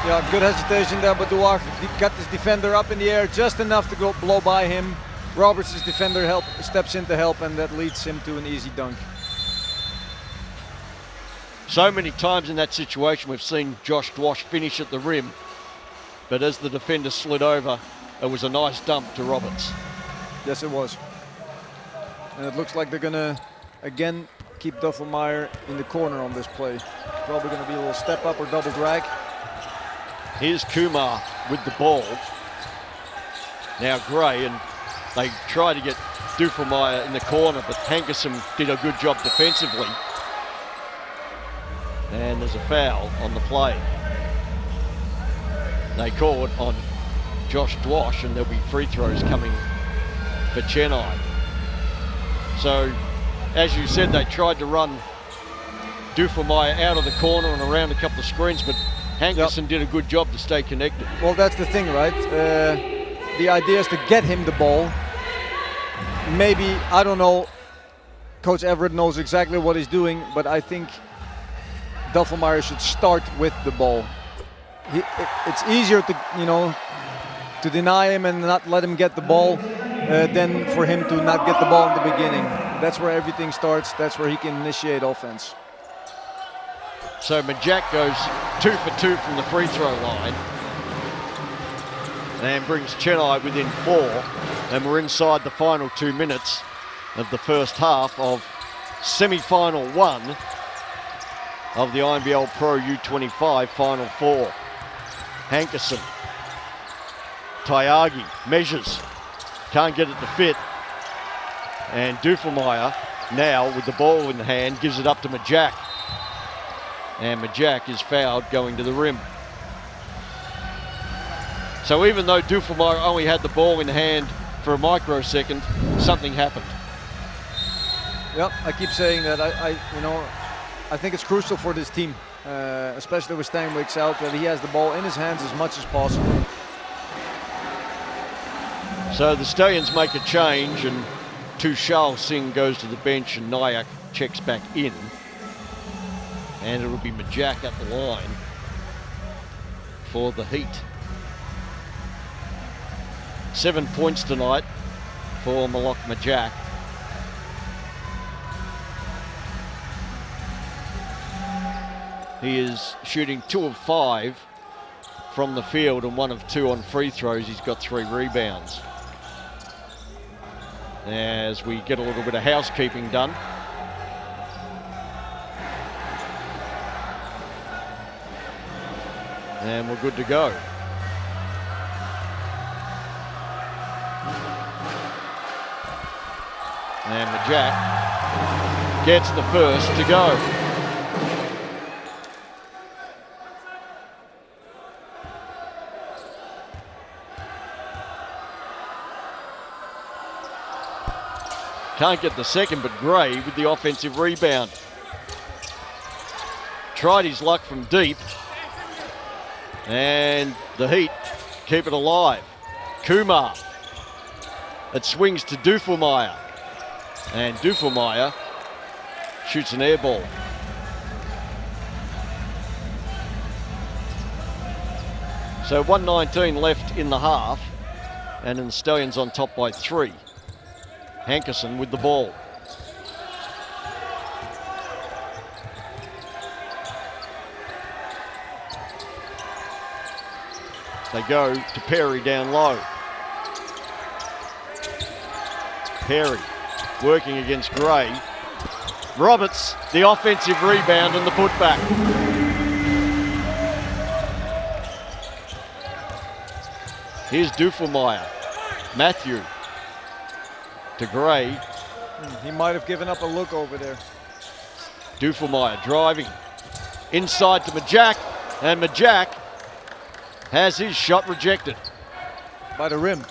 Yeah, good hesitation there, but Dwash got this defender up in the air just enough to go blow by him. Roberts' defender steps in to help, and that leads him to an easy dunk. So many times in that situation we've seen Josh Dwash finish at the rim, but as the defender slid over, it was a nice dump to Roberts. Yes, it was. And it looks like they're gonna, again, keep Duffelmeyer in the corner on this play. Probably gonna be a little step up or double drag. Here's Kumar with the ball. Now Gray, and they try to get Duffelmeyer in the corner, but Hankerson did a good job defensively. And there's a foul on the play. They call it on Josh Dwash, and there'll be free throws coming for Chennai. So, as you said, they tried to run Duffelmeyer out of the corner and around a couple of screens, but Hankerson did a good job to stay connected. Well, that's the thing, right? The idea is to get him the ball. Maybe, I don't know, Coach Everett knows exactly what he's doing, but I think Duffelmeyer should start with the ball. It's easier to, to deny him and not let him get the ball than for him to not get the ball in the beginning. That's where everything starts. That's where he can initiate offense. So Majak goes 2 for 2 from the free throw line and brings Chennai within 4, and we're inside the final 2 minutes of the first half of semi-final 1 of the Inbl Pro U-25 Final 4. Hankerson, Tyagi measures, can't get it to fit, and Dufelmeyer now with the ball in the hand gives it up to Majak, and Majak is fouled going to the rim. So even though Dufelmeyer only had the ball in hand for a microsecond, something happened. Yep, I keep saying that. I think it's crucial for this team, especially with Stanwix out, that he has the ball in his hands as much as possible. So the Stallions make a change, and Tushal Singh goes to the bench, and Nayak checks back in. And it'll be Majak at the line for the Heat. 7 points tonight for Malak Majak. He is shooting 2 of 5 from the field and 1 of 2 on free throws. He's got 3 rebounds. As we get a little bit of housekeeping done. And we're good to go. And Majak gets the first to go. Can't get the second, but Gray with the offensive rebound. Tried his luck from deep. And the Heat keep it alive. Kumar. It swings to Dufelmeyer. And Dufelmeyer shoots an air ball. So 1:19 left in the half. And then the Stallions on top by 3. Hankerson with the ball. They go to Perry down low. Perry working against Gray. Roberts, the offensive rebound and the putback. Here's Dufelmeyer. Matthew to Gray. He might have given up a look over there. Dufelmeyer driving inside to Majak, and Majak has his shot rejected. By the rim.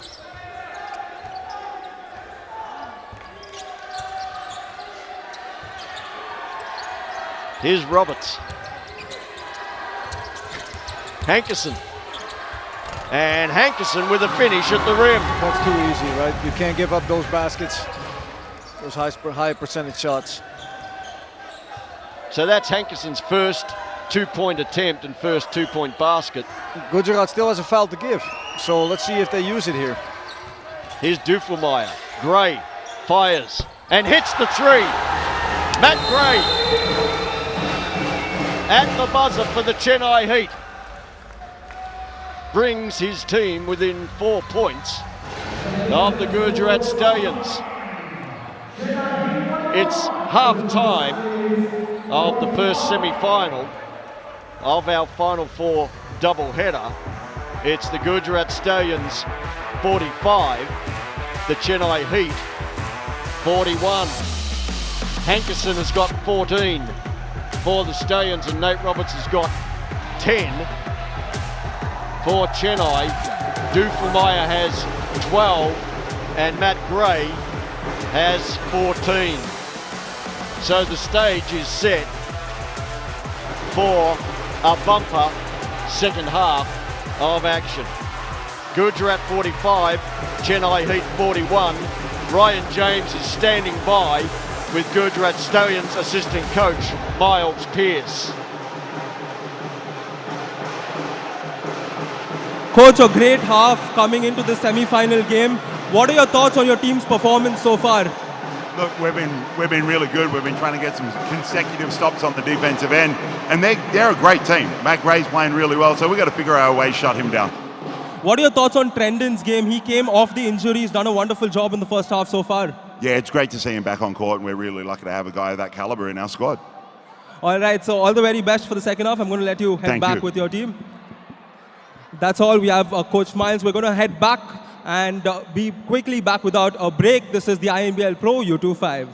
Here's Roberts. Hankerson. And Hankerson with a finish at the rim. That's too easy, right? You can't give up those baskets, those high percentage shots. So that's Hankerson's first 2-point attempt and first 2-point basket. Gujarat still has a foul to give, so let's see if they use it here. Here's Dufelmeyer. Gray fires and hits the 3. Matt Gray at the buzzer for the Chennai Heat. Brings his team within 4 points of the Gujarat Stallions. It's half-time of the first semi-final of our Final 4 doubleheader. It's the Gujarat Stallions 45, the Chennai Heat 41. Hankerson has got 14 for the Stallions, and Nate Roberts has got 10 for Chennai. Dufelmeyer has 12 and Matt Gray has 14. So the stage is set for a bumper second half of action. Gujarat 45, Chennai Heat 41. Ryan James is standing by with Gujarat Stallions assistant coach Miles Pearce. Coach, a great half coming into the semi-final game. What are your thoughts on your team's performance so far? Look, we've been really good. We've been trying to get some consecutive stops on the defensive end, and they're a great team. Matt Gray's playing really well, so we've got to figure out a way to shut him down. What are your thoughts on Trendon's game? He came off the injury. He's done a wonderful job in the first half so far. Yeah, it's great to see him back on court, and we're really lucky to have a guy of that caliber in our squad. All right, so all the very best for the second half. I'm going to let you head back with your team. That's all. We have Coach Miles. We're going to head back and be quickly back without a break. This is the INBL Pro U-25.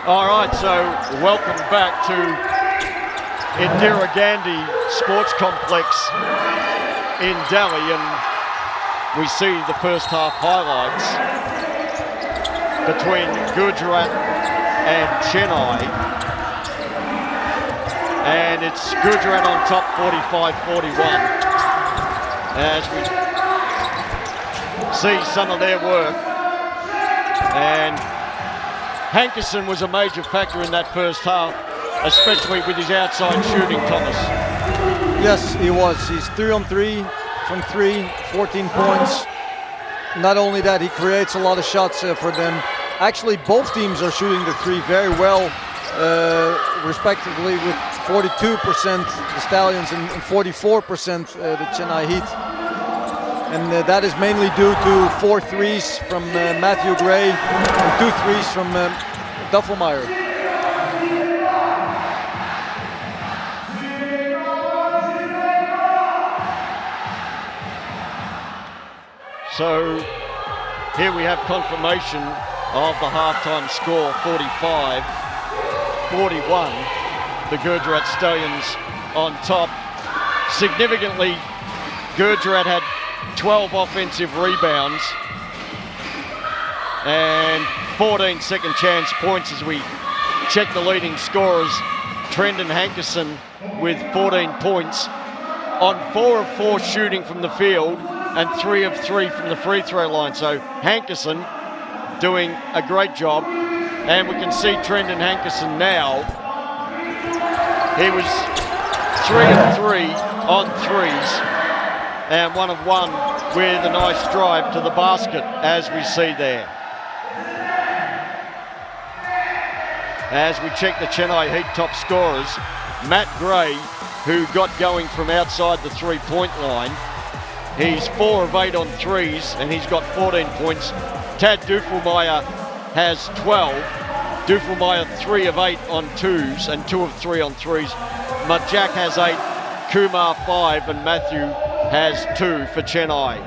All right, so welcome back to Indira Gandhi Sports Complex in Delhi, and we see the first half highlights between Gujarat and Chennai, and it's Gujarat on top 45-41 as we see some of their work. And Hankerson was a major factor in that first half, especially with his outside shooting, Thomas. Yes, he was. He's 3 on 3 from 3, 14 points. Not only that, he creates a lot of shots for them. Actually, both teams are shooting the 3 very well, respectively, with 42% the Stallions and 44% the Chennai Heat. And that is mainly due to 4 threes from Matthew Gray and 2 threes from Duffelmeyer. So here we have confirmation of the halftime score, 45-41. The Gujarat Stallions on top. Significantly, Gujarat had 12 offensive rebounds and 14 second chance points as we check the leading scorers. Trendon Hankerson with 14 points on 4 of 4 shooting from the field and 3 of 3 from the free throw line. So Hankerson doing a great job. And we can see Trendon Hankerson now. He was 3 of 3 on threes and 1 of 1 with a nice drive to the basket, as we see there. As we check the Chennai Heat top scorers, Matt Gray, who got going from outside the three-point line, he's 4 of 8 on threes and he's got 14 points. Tad Duffelmeyer has 12. Duffelmeyer 3 of 8 on twos and 2 of 3 on threes. Majak has 8, Kumar 5 and Matthew has 2 for Chennai.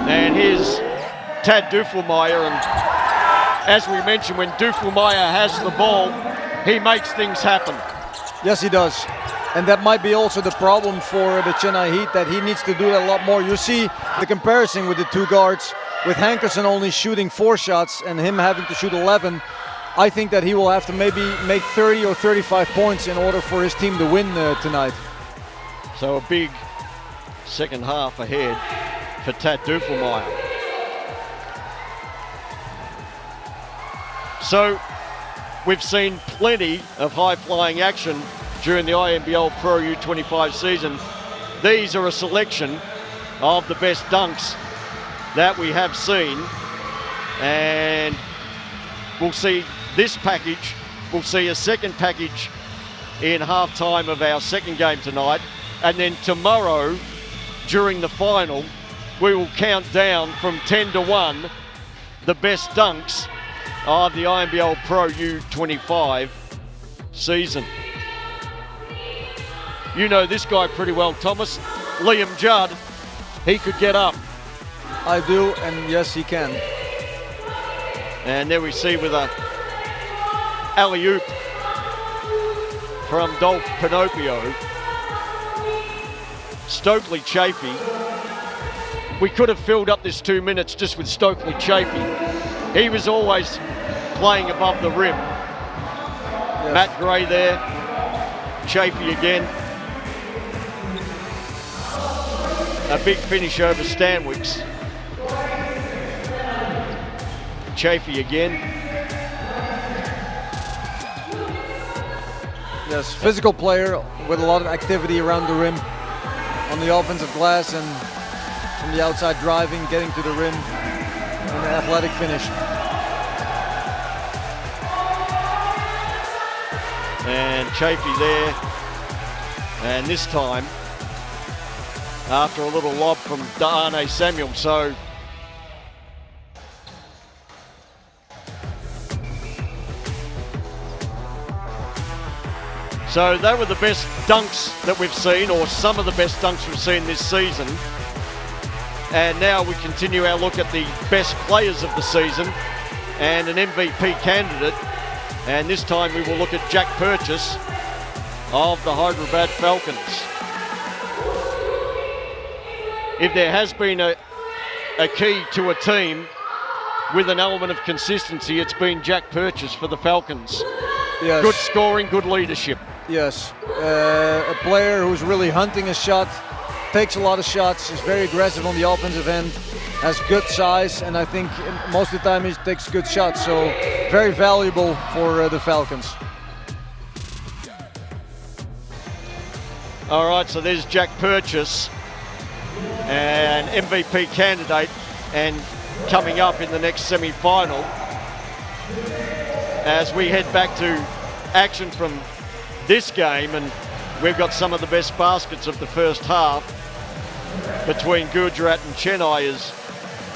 And here's Tad Duffelmeyer, and as we mentioned, when Duffelmeyer has the ball, he makes things happen. Yes, he does. And that might be also the problem for the Chennai Heat, that he needs to do that a lot more. You see the comparison with the two guards, with Hankerson only shooting 4 shots and him having to shoot 11. I think that he will have to maybe make 30 or 35 points in order for his team to win tonight. So a big second half ahead for Tad Duffelmeyer. So we've seen plenty of high-flying action during the INBL Pro U-25 season. These are a selection of the best dunks that we have seen, and we'll see this package. We'll see a second package in halftime of our second game tonight, and then tomorrow during the final we will count down from 10 to 1 the best dunks of the INBL Pro U-25 season. You know this guy pretty well, Thomas. Liam Judd, he could get up. I do, and yes, he can. And there we see with a alley-oop from Dolph Pinocchio. Stokely Chafee. We could have filled up this 2 minutes just with Stokely Chafee. He was always playing above the rim. Yes. Matt Gray there, Chafee again. A big finish over Stanwicks. Chafee again. Yes, physical player with a lot of activity around the rim on the offensive glass and from the outside driving, getting to the rim, and an athletic finish. And Chafee there, and this time after a little lob from Da'ane Samuel. So they were the best dunks that we've seen, or some of the best dunks we've seen this season. And now we continue our look at the best players of the season and an MVP candidate. And this time we will look at Jack Purchase of the Hyderabad Falcons. If there has been a key to a team with an element of consistency, it's been Jack Purchase for the Falcons. Yes. Good scoring, good leadership. Yes, a player who's really hunting a shot, takes a lot of shots, is very aggressive on the offensive end, has good size, and I think most of the time he takes good shots, so very valuable for the Falcons. All right, so there's Jack Purchase, an MVP candidate, and coming up in the next semi-final as we head back to action from this game, and we've got some of the best baskets of the first half between Gujarat and Chennai as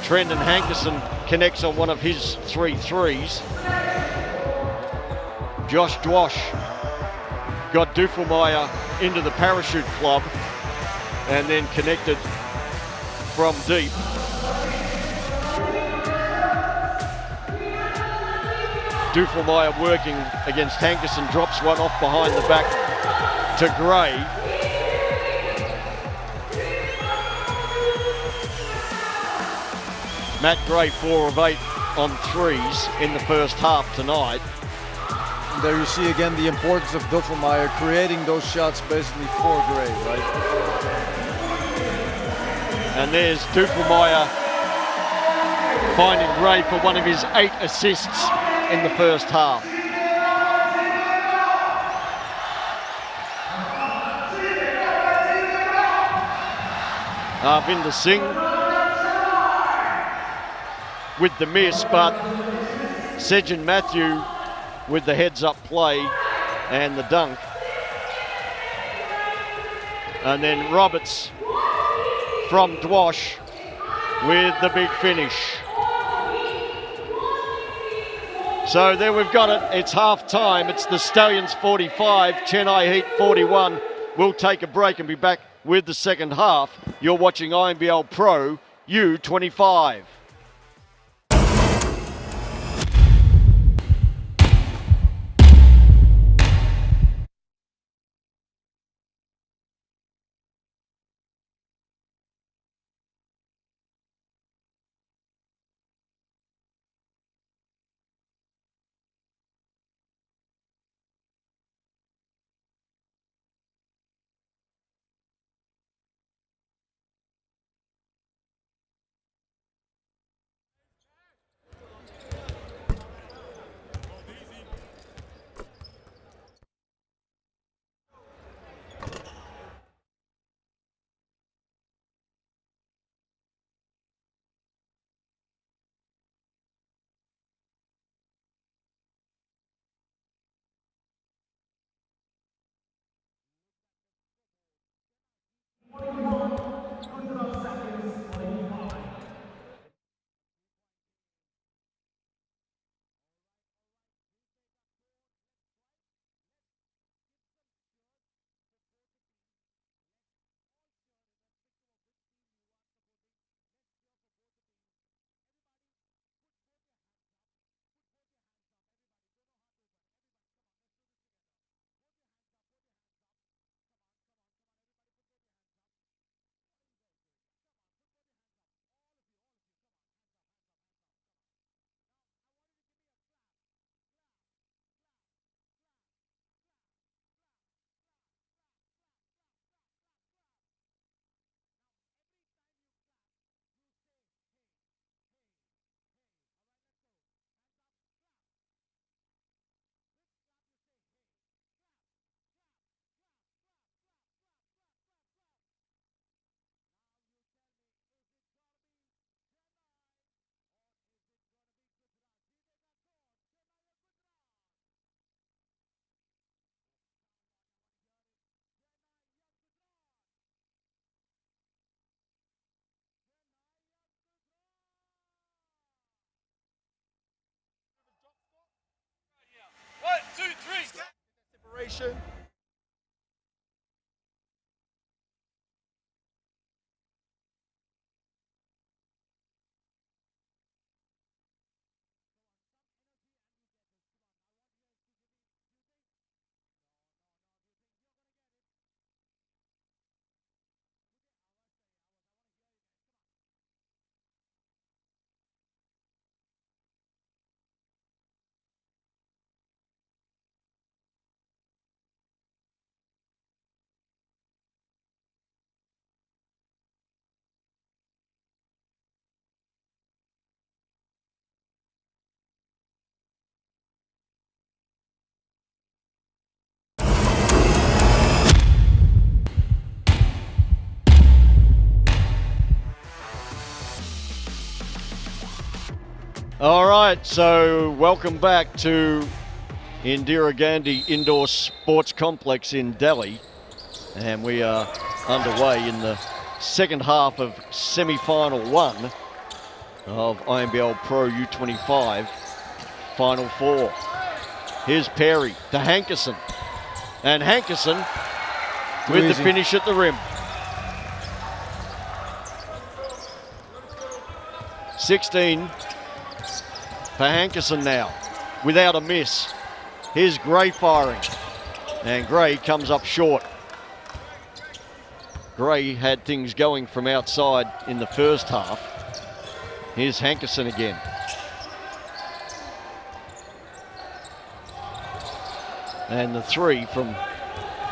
Trendon Hankerson connects on one of his 3 threes. Josh Dwash got Duffelmeyer into the parachute club. and then connected from deep. Duffelmeyer working against Hankerson, drops one off behind the back to Gray. Matt Gray 4 of 8 on threes in the first half tonight. There you see again the importance of Duffelmeyer creating those shots basically for Gray, right? And there's Duffelmeyer finding Gray for one of his 8 assists in the first half. Arvinder Singh with the miss, but Sejan Matthew with the heads-up play and the dunk. And then Roberts from Dwash with the big finish. So there we've got it. It's half time. It's the Stallions 45, Chennai Heat 41. We'll take a break and be back with the second half. You're watching INBL Pro U-25. Separation. All right, so welcome back to Indira Gandhi Indoor Sports Complex in Delhi. And we are underway in the second half of semi-final 1 of INBL Pro U-25 Final 4. Here's Perry to Hankerson. And Hankerson with the finish at the rim. 16 for Hankerson now, without a miss. Here's Gray firing, and Gray comes up short. Gray had things going from outside in the first half. Here's Hankerson again. And the three from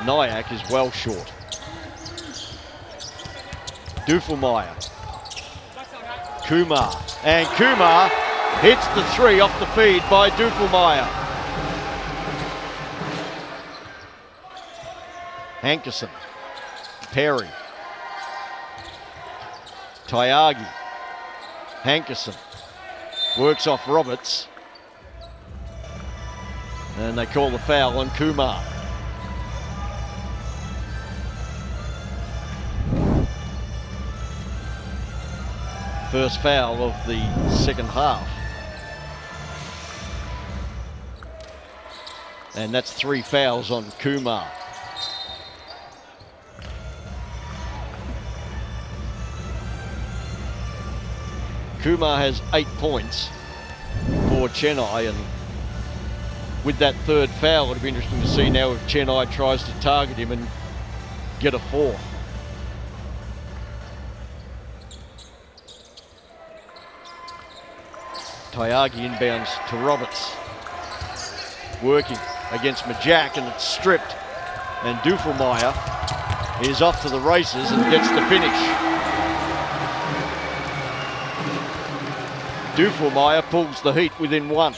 Nyack is well short. Dufelmeyer. Kumar. And Kumar hits the three off the feed by Dufelmeyer. Hankerson. Perry. Tyagi. Hankerson. Works off Roberts. And they call the foul on Kumar. First foul of the second half. And that's 3 fouls on Kumar. Kumar has 8 points for Chennai, and with that third foul, it'll be interesting to see now if Chennai tries to target him and get a fourth. Tyagi inbounds to Roberts. Working against Majak, and it's stripped. And Dufelmeyer is off to the races and gets the finish. Dufelmeyer pulls the Heat within 1.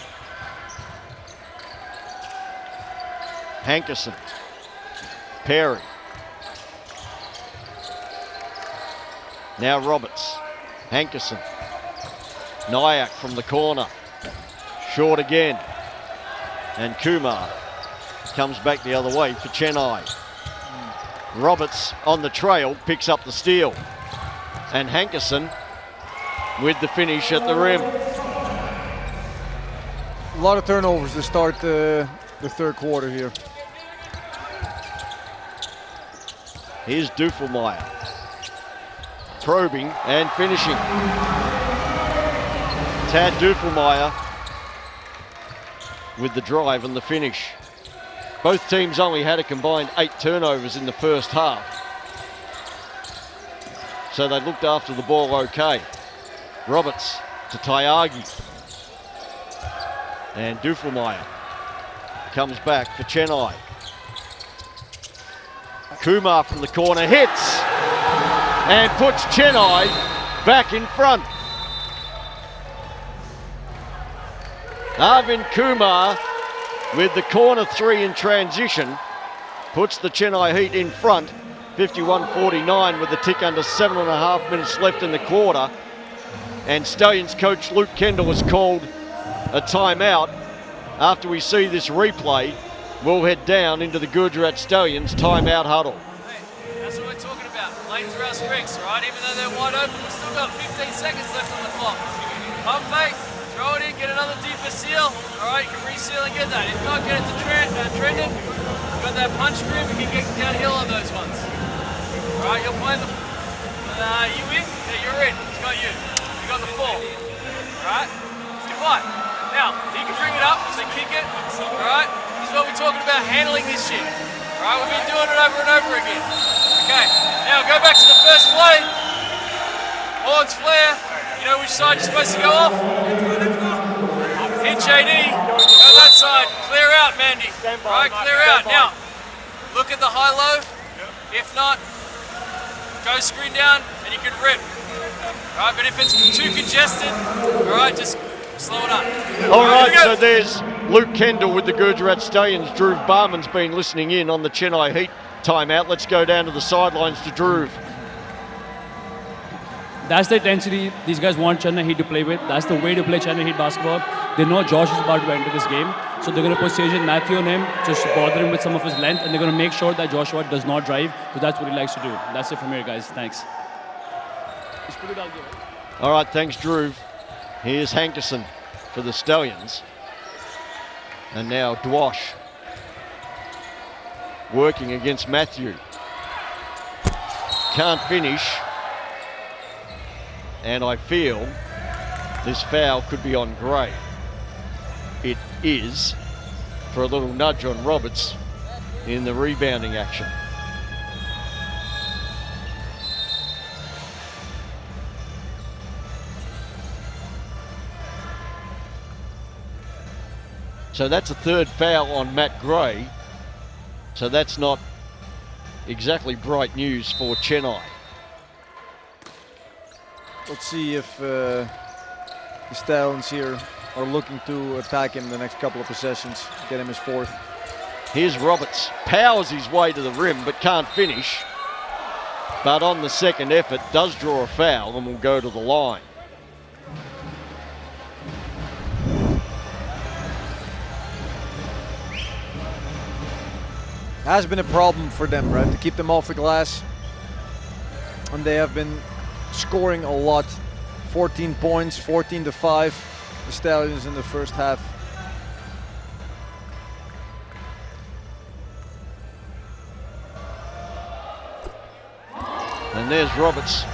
Hankerson. Perry. Now Roberts. Hankerson. Nyack from the corner. Short again. And Kumar comes back the other way for Chennai. Roberts on the trail picks up the steal. And Hankerson with the finish at the rim. A lot of turnovers to start the third quarter here. Here's Dufelmeyer. Probing and finishing. Tad Dufelmeyer with the drive and the finish. Both teams only had a combined 8 turnovers in the first half. So they looked after the ball okay. Roberts to Tyagi. And Dufelmeyer comes back for Chennai. Kumar from the corner hits and puts Chennai back in front. Arvind Kumar with the corner 3 in transition puts the Chennai Heat in front, 51-49 with a tick under 7.5 minutes left in the quarter. And Stallions coach Luke Kendall has called a timeout. After we see this replay, we'll head down into the Gujarat Stallions timeout huddle. Hey, that's what we're talking about. Playing through our strengths, right? Even though they're wide open, we've still got 15 seconds left on the clock. Pump fake, throw it in, get another deeper seal. All right, you can reseal and get that. If not, get it to Trendon. You've got that punch grip, you can get downhill on those ones. All right, you're playing the... you in? Yeah, you're in. He's got you. You got the 4. All right? Stick fight. Now, he can bring it up, so kick it. All right? This is what we're talking about, handling this shit. All right, we've been doing it over and over again. Okay, now go back to the first play. Horns flare. You know which side you're supposed to go off? Hit JD. Go that side. Clear out, Mandy. All right, clear out. Now, look at the high-low. If not, go screen down and you can rip. All right, but if it's too congested, all right, just slow it up. All right, so there's Luke Kendall with the Gujarat Stallions. Dhruv Barman's been listening in on the Chennai Heat timeout. Let's go down to the sidelines to Dhruv. That's the intensity these guys want Chennai Heat to play with. That's the way to play Chennai Heat basketball. They know Josh is about to enter this game, so they're going to put Sajan Matthew on him, just bother him with some of his length, and they're going to make sure that Joshua does not drive, because that's what he likes to do. That's it from here, guys. Thanks. All right, thanks, Dhruv. Here's Hankerson for the Stallions. And now Dwash working against Matthew. Can't finish. And I feel this foul could be on Gray. It is, for a little nudge on Roberts in the rebounding action. So that's a third foul on Matt Gray. So that's not exactly bright news for Chennai. Let's see if the Stallions here are looking to attack him the next couple of possessions, get him his fourth. Here's Roberts, powers his way to the rim but can't finish. But on the second effort does draw a foul and will go to the line. Has been a problem for them, right, to keep them off the glass. And they have been scoring a lot. 14 points, 14-5, the Stallions in the first half. And there's Roberts,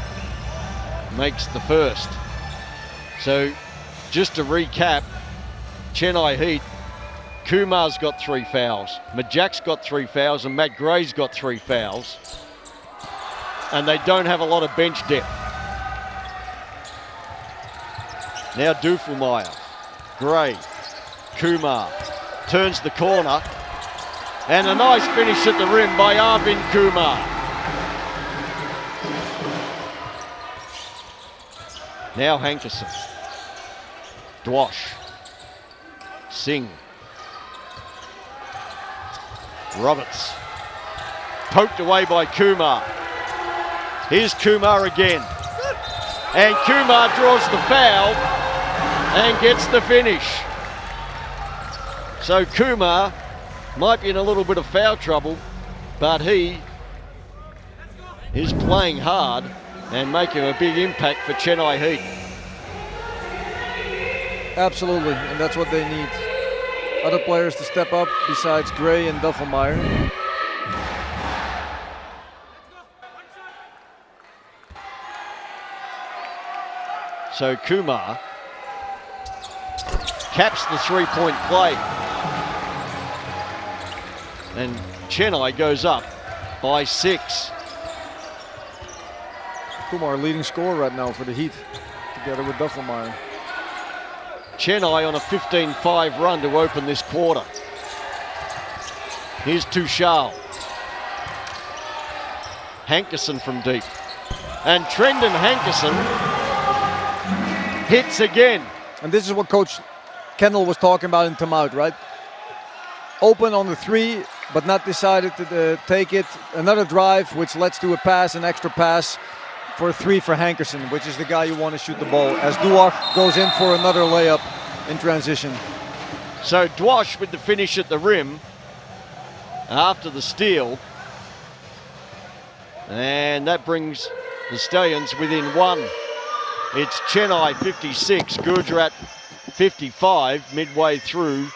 makes the first. So just to recap, Chennai Heat, Kumar's got 3 fouls, Majak's got 3 fouls, and Matt Gray's got 3 fouls. And they don't have a lot of bench depth. Now Dufelmeyer, Gray, Kumar, turns the corner, and a nice finish at the rim by Arvind Kumar. Now Hankerson, Dwash, Singh, Roberts, poked away by Kumar. Here's Kumar again, and Kumar draws the foul and gets the finish. So Kumar might be in a little bit of foul trouble, but he is playing hard and making a big impact for Chennai Heat. Absolutely, and that's what they need. Other players to step up besides Gray and Dufelmeyer. So Kumar caps the three-point play. And Chennai goes up by 6. Kumar leading scorer right now for the Heat, together with Dufelmeyer. Chennai on a 15-5 run to open this quarter. Here's Tushal. Hankerson from deep. And Trendon Hankerson hits again. And this is what Coach Kendall was talking about in timeout, right? Open on the 3, but not decided to take it. Another drive, which leads to a pass, an extra pass for a 3 for Hankerson, which is the guy you want to shoot the ball, as Duach goes in for another layup in transition. So Dwash with the finish at the rim after the steal. And that brings the Stallions within 1. It's Chennai 56, Gujarat 55 midway through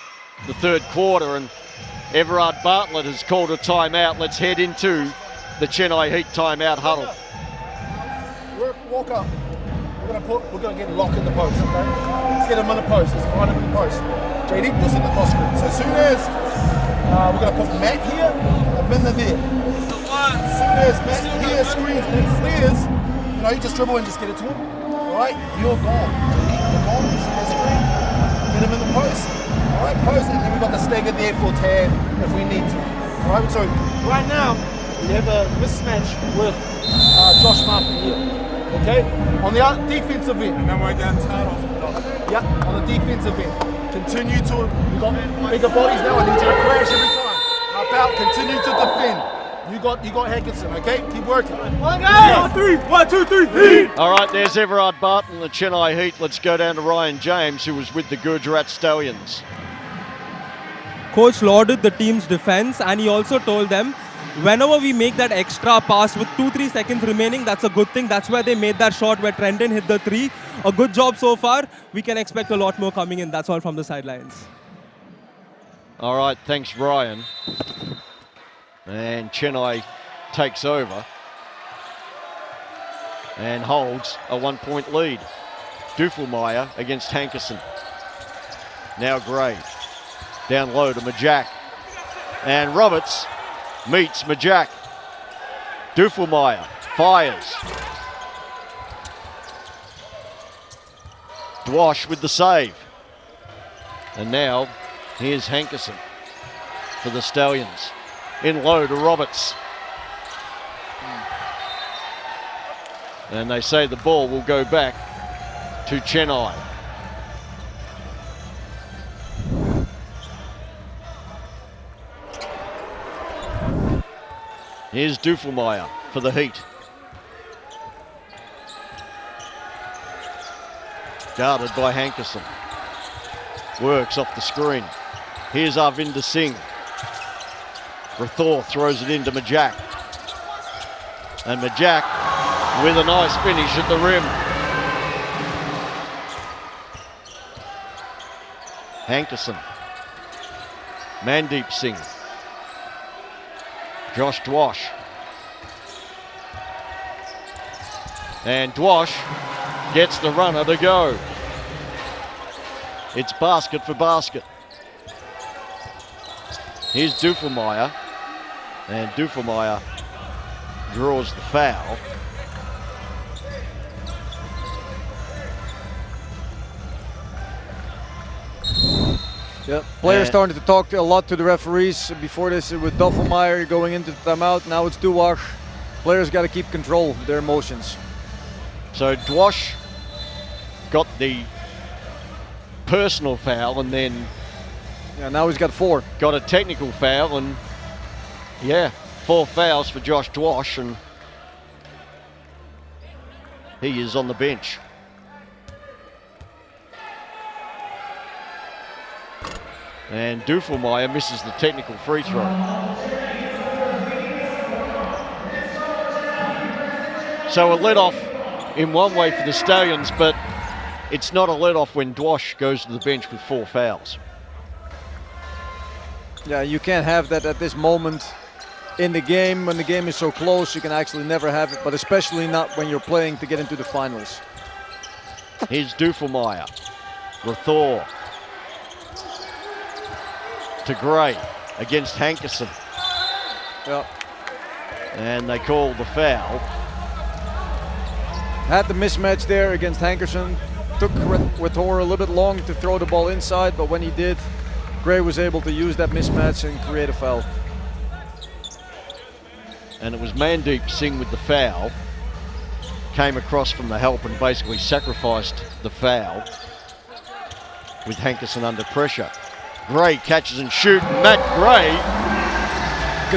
the third quarter, and Everard Bartlett has called a timeout. Let's head into the Chennai Heat timeout huddle. Walk up. We're gonna get locked in the post, okay? Let's get him in the post. Let's find him in the post. JD, you'll sit in the cross screen. So as soon as we're gonna put Matt here and Minna there. As soon as Matt here screens and flares, you know, you just dribble and just get it to him. Alright, you're gone. You're gone. See that screen? Get him in the post. Alright, post, and then we've got the stagger there for Tad if we need to. Alright, so right now we have a mismatch with Josh Martin here. Okay, on the defensive end. And then we're getting tired off. Yeah, on the defensive end. Continue to, we've got bigger bodies now. I need you to crash every time. How about continue to defend? You got Hankerson, okay? Keep working. 1, 3, 1, 2, 3, Heat! All right, there's Everard Barton, the Chennai Heat. Let's go down to Ryan James, who was with the Gujarat Stallions. Coach lauded the team's defense, and he also told them, whenever we make that extra pass with 2-3 seconds remaining, that's a good thing. That's why they made that shot where Trendon hit the 3. A good job so far. We can expect a lot more coming in. That's all from the sidelines. All right, thanks, Ryan. And Chennai takes over and holds a 1-point lead. Duffelmeyer against Hankerson. Now Gray. Down low to Majak. And Roberts meets Majak. Duffelmeyer fires. Dwash with the save. And now here's Hankerson for the Stallions. In low to Roberts. And they say the ball will go back to Chennai. Here's Duffelmeyer for the Heat. Guarded by Hankerson. Works off the screen. Here's Arvinder Singh. Rathore throws it into Majak. And Majak with a nice finish at the rim. Hankerson. Mandeep Singh. Josh Dwash. And Dwash gets the runner to go. It's basket for basket. Here's Duffelmeyer. And Duffelmeyer draws the foul. Yeah, players starting to talk a lot to the referees. Before this, with Duffelmeyer going into the timeout. Now it's Dwash. Players got to keep control of their emotions. So Dwash got the personal foul, and then now he's got 4. Got a technical foul, and 4 fouls for Josh Dwash, and he is on the bench. And Duffelmeyer misses the technical free throw. So a let-off in one way for the Stallions, but it's not a let-off when Dwash goes to the bench with 4 fouls. Yeah, you can't have that at this moment in the game. When the game is so close, you can actually never have it, but especially not when you're playing to get into the finals. Here's Duffelmeyer. Rathore. To Gray against Hankerson. Yeah. And they call the foul. Had the mismatch there against Hankerson. Took Rathore a little bit long to throw the ball inside, but when he did, Gray was able to use that mismatch and create a foul. And it was Mandeep Singh with the foul. Came across from the help and basically sacrificed the foul with Hankerson under pressure. Gray catches and shoots. Matt Gray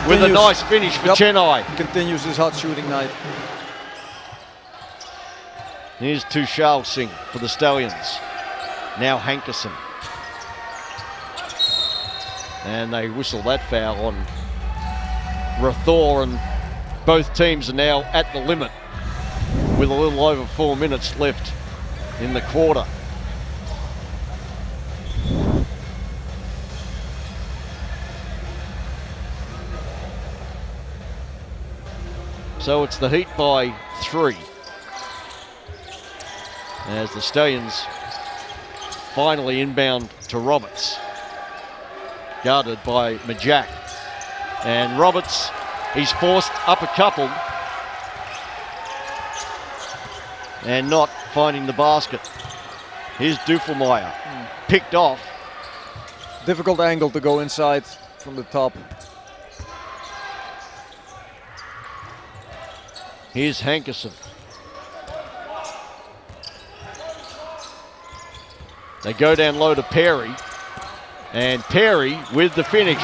with a nice finish for Chennai. Continues his hot shooting night. Here's Tushal Singh for the Stallions. Now Hankerson. And they whistle that foul on Rathore, and both teams are now at the limit with a little over 4 minutes left in the quarter. So it's the Heat by 3 as the Stallions finally inbound to Roberts, guarded by Majak. And Roberts, he's forced up a couple and not finding the basket. Here's Duffelmeyer, picked off. Difficult angle to go inside from the top. Here's Hankerson. They go down low to Perry. And Perry with the finish.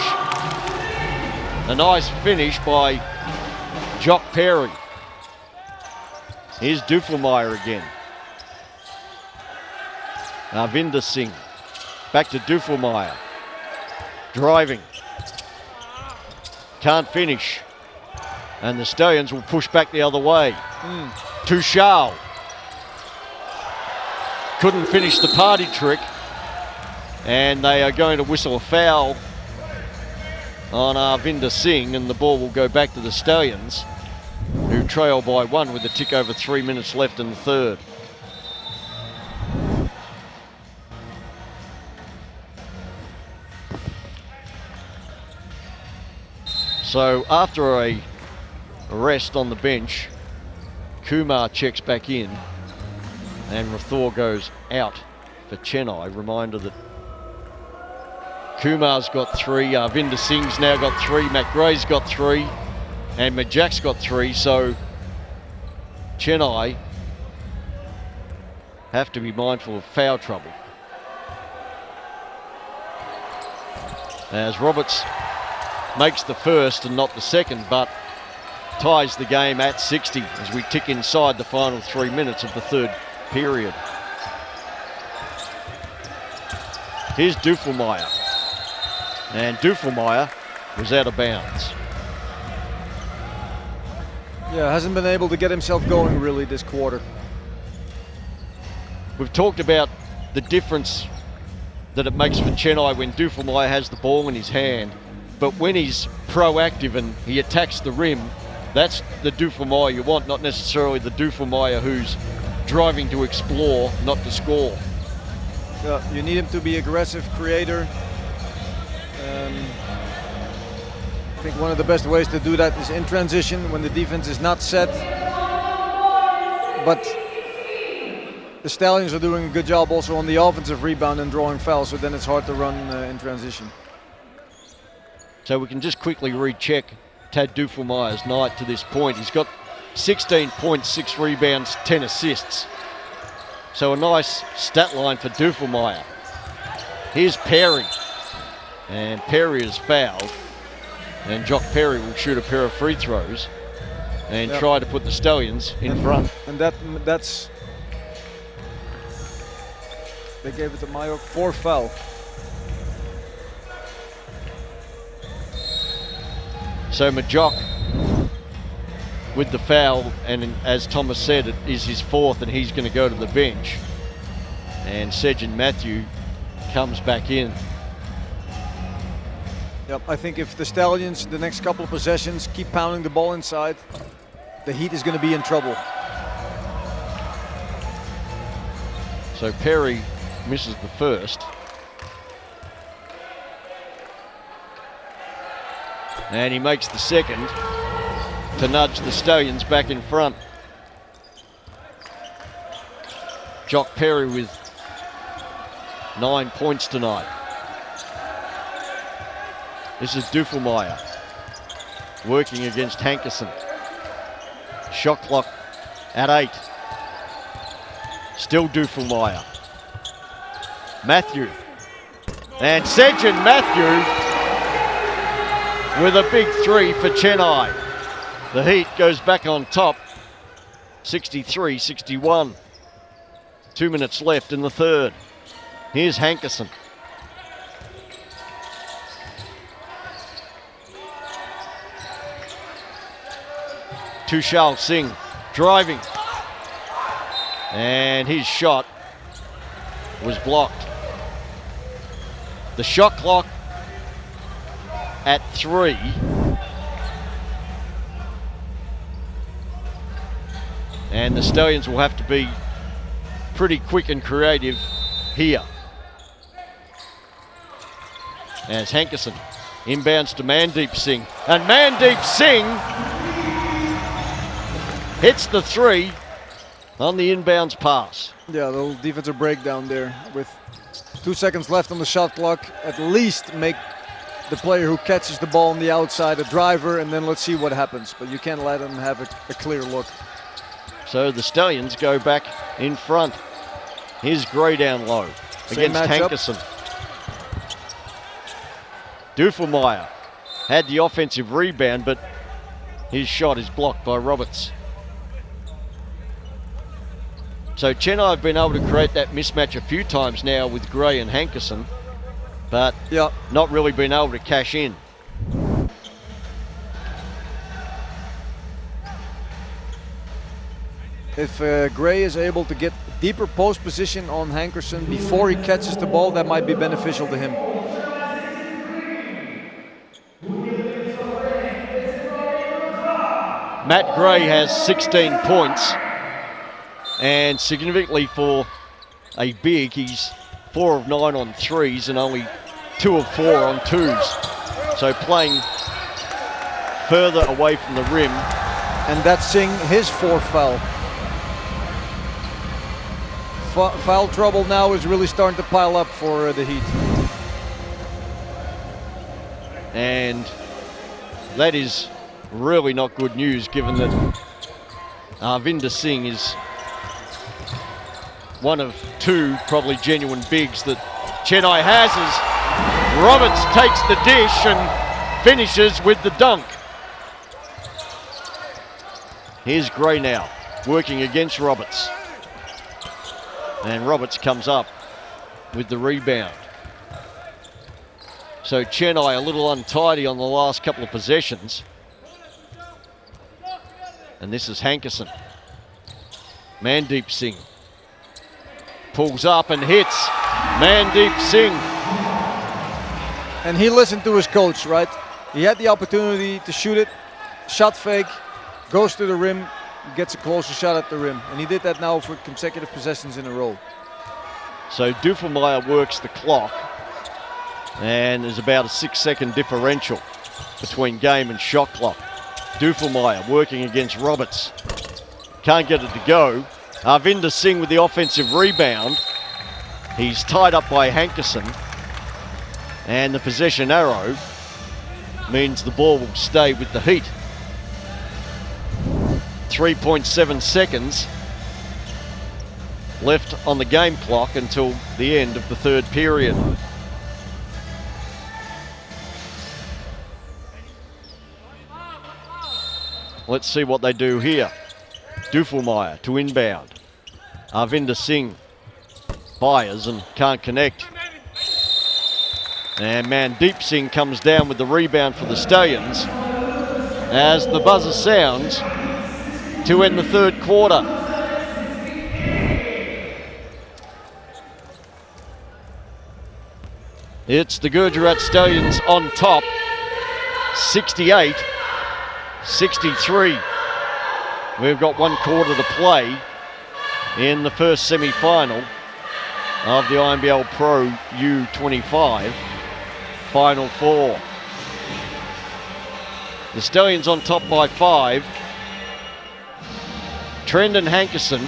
A nice finish by Jock Perry. Here's Duffelmeyer again. Arvinder Singh. Back to Duffelmeyer. Driving. Can't finish. And the Stallions will push back the other way. Tushal. Couldn't finish the party trick. And they are going to whistle a foul on Arvinder Singh, and the ball will go back to the Stallions, who trail by 1 with a tick over 3 minutes left in the third. So after a rest on the bench, Kumar checks back in and Rathore goes out for Chennai. Reminder that Kumar's got 3, Vinder Singh's now got 3, McRae's got 3, and Majak's got 3, so Chennai have to be mindful of foul trouble. As Roberts makes the first and not the second, but ties the game at 60 as we tick inside the final 3 minutes of the third period. Here's Dufelmeyer. And Dufelmeyer was out of bounds. Yeah, hasn't been able to get himself going really this quarter. We've talked about the difference that it makes for Chennai when Dufelmeyer has the ball in his hand, but when he's proactive and he attacks the rim, that's the Dufelmeyer you want, not necessarily the Dufelmeyer who's driving to explore, not to score. Yeah, you need him to be aggressive, creator. I think one of the best ways to do that is in transition when the defense is not set. But the Stallions are doing a good job also on the offensive rebound and drawing fouls, so then it's hard to run in transition. So we can just quickly recheck Tad Dufelmeyer's night to this point. He's got 16 points, 6 rebounds, 10 assists. So a nice stat line for Dufelmeyer. Here's Perry. And Perry is fouled. And Jock Perry will shoot a pair of free throws and try to put the Stallions in front. And that's... They gave it to Mayok, 4th foul. So Majok with the foul, and as Thomas said, it is his 4th and he's going to go to the bench. And Sejan Matthew comes back in. Yep, I think if the Stallions, the next couple of possessions, keep pounding the ball inside, the Heat is going to be in trouble. So Perry misses the first. And he makes the second to nudge the Stallions back in front. Jock Perry with 9 points tonight. This is Dufelmeyer working against Hankerson. Shot clock at 8. Still Dufelmeyer. Matthew. And Sejan Matthew with a big 3 for Chennai. The Heat goes back on top, 63-61. 2 minutes left in the third. Here's Hankerson. Tushal Singh driving. And his shot was blocked. The shot clock at 3. And the Stallions will have to be pretty quick and creative here. As Hankerson inbounds to Mandeep Singh. And Mandeep Singh hits the 3 on the inbounds pass. Yeah, the little defensive breakdown there with 2 seconds left on the shot clock. At least make the player who catches the ball on the outside a driver, and then let's see what happens. But you can't let them have a clear look. So the Stallions go back in front. Here's Gray down low against Hankerson. Dufelmeyer had the offensive rebound, but his shot is blocked by Roberts. So Chennai have been able to create that mismatch a few times now with Gray and Hankerson, but not really been able to cash in. If Gray is able to get deeper post position on Hankerson before he catches the ball, that might be beneficial to him. Matt Gray has 16 points, and significantly for a big, he's 4 of 9 on 3s and only 2 of 4 on 2s. So playing further away from the rim. And that's Singh, his 4th foul. Foul trouble now is really starting to pile up for the Heat. And that is really not good news, given that Arvinder Singh is one of 2 probably genuine bigs that Chennai has, as Roberts takes the dish and finishes with the dunk. Here's Gray now, working against Roberts. And Roberts comes up with the rebound. So Chennai a little untidy on the last couple of possessions. And this is Hankerson. Mandeep Singh pulls up and hits. Mandeep Singh. And he listened to his coach, right? He had the opportunity to shoot it, shot fake, goes to the rim, gets a closer shot at the rim. And he did that now for consecutive possessions in a row. So Dufelmeyer works the clock, and there's about a 6-second differential between game and shot clock. Dufelmeyer working against Roberts. Can't get it to go. Arvinder Singh with the offensive rebound. He's tied up by Hankerson. And the possession arrow means the ball will stay with the Heat. 3.7 seconds left on the game clock until the end of the 3rd period. Let's see what they do here. Dufelmeyer to inbound. Arvinder Singh fires and can't connect. And Mandeep Singh comes down with the rebound for the Stallions as the buzzer sounds to end the 3rd quarter. It's the Gujarat Stallions on top, 68-63. We've got 1 quarter to play in the first semi-final of the Inbl Pro U-25 Final 4. The Stallions on top by 5. Trendon Hankerson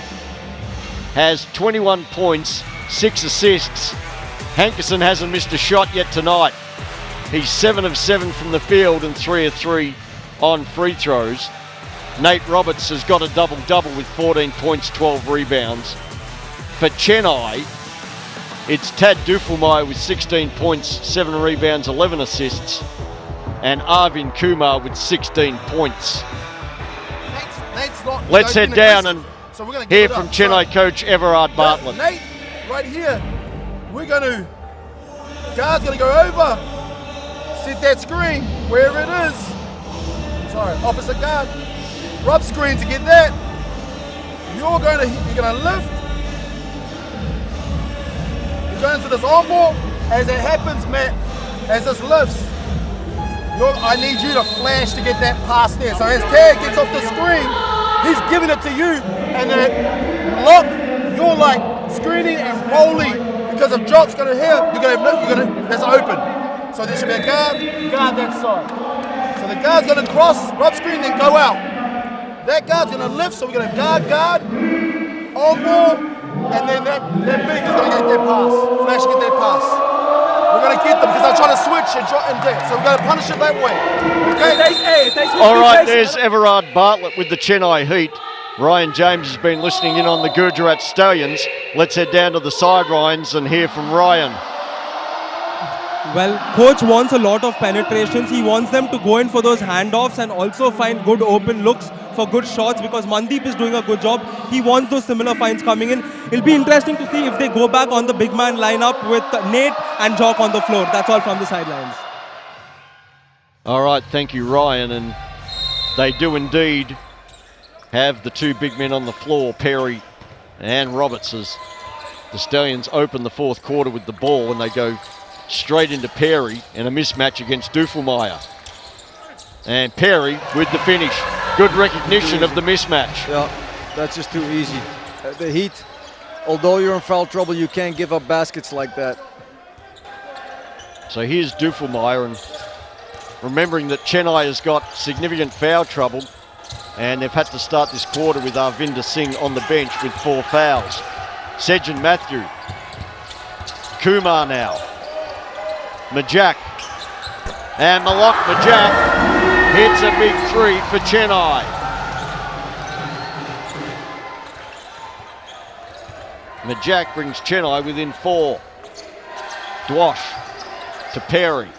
has 21 points, 6 assists. Hankerson hasn't missed a shot yet tonight. He's 7 of 7 from the field and 3 of 3 on free throws. Nate Roberts has got a double-double with 14 points, 12 rebounds. For Chennai, it's Tad Dufelmeyer with 16 points, 7 rebounds, 11 assists. And Arvind Kumar with 16 points. Let's head down and hear from Chennai coach Everard Bartlett. Nate, right here, guard's gonna go over, set that screen, wherever it is. Sorry, opposite guard. Rub screen to get that. You're gonna lift. You're going to this on ball. As it happens, Matt, as this lifts, I need you to flash to get that pass there. So as Tag gets off the screen, he's giving it to you, and then look, you're like screening and rolling, because if Job's gonna hit, that's open. So there should be a guard that side. So the guard's gonna cross, rub screen, then go out. That guard's gonna lift, so we're gonna have guard, on ball, and then that big is gonna get that pass. Flash get that pass. We're gonna get them because they're trying to switch and that. So we're gonna punish it that way. Okay? All right, there's Everard Bartlett with the Chennai Heat. Ryan James has been listening in on the Gujarat Stallions. Let's head down to the sidelines and hear from Ryan. Well, coach wants a lot of penetrations. He wants them to go in for those handoffs and also find good open looks for good shots, because Mandeep is doing a good job. He wants those similar finds coming in. It'll be interesting to see if they go back on the big man lineup with Nate and Jock on the floor. That's all from the sidelines. All right, thank you, Ryan. And they do indeed have the 2 big men on the floor, Perry and Roberts, as the Stallions open the 4th quarter with the ball, and they go straight into Perry in a mismatch against Dufelmeyer. And Perry with the finish. Good recognition of the mismatch. Yeah, that's just too easy. The Heat, although you're in foul trouble, you can't give up baskets like that. So here's Dufelmeyer, and Remembering that Chennai has got significant foul trouble and they've had to start this quarter with Arvinder Singh on the bench with 4 fouls. Sejan Matthew. Kumar now. Majak. And Malak Majak hits a big 3 for Chennai. Majak brings Chennai within 4. Dwash to Perry.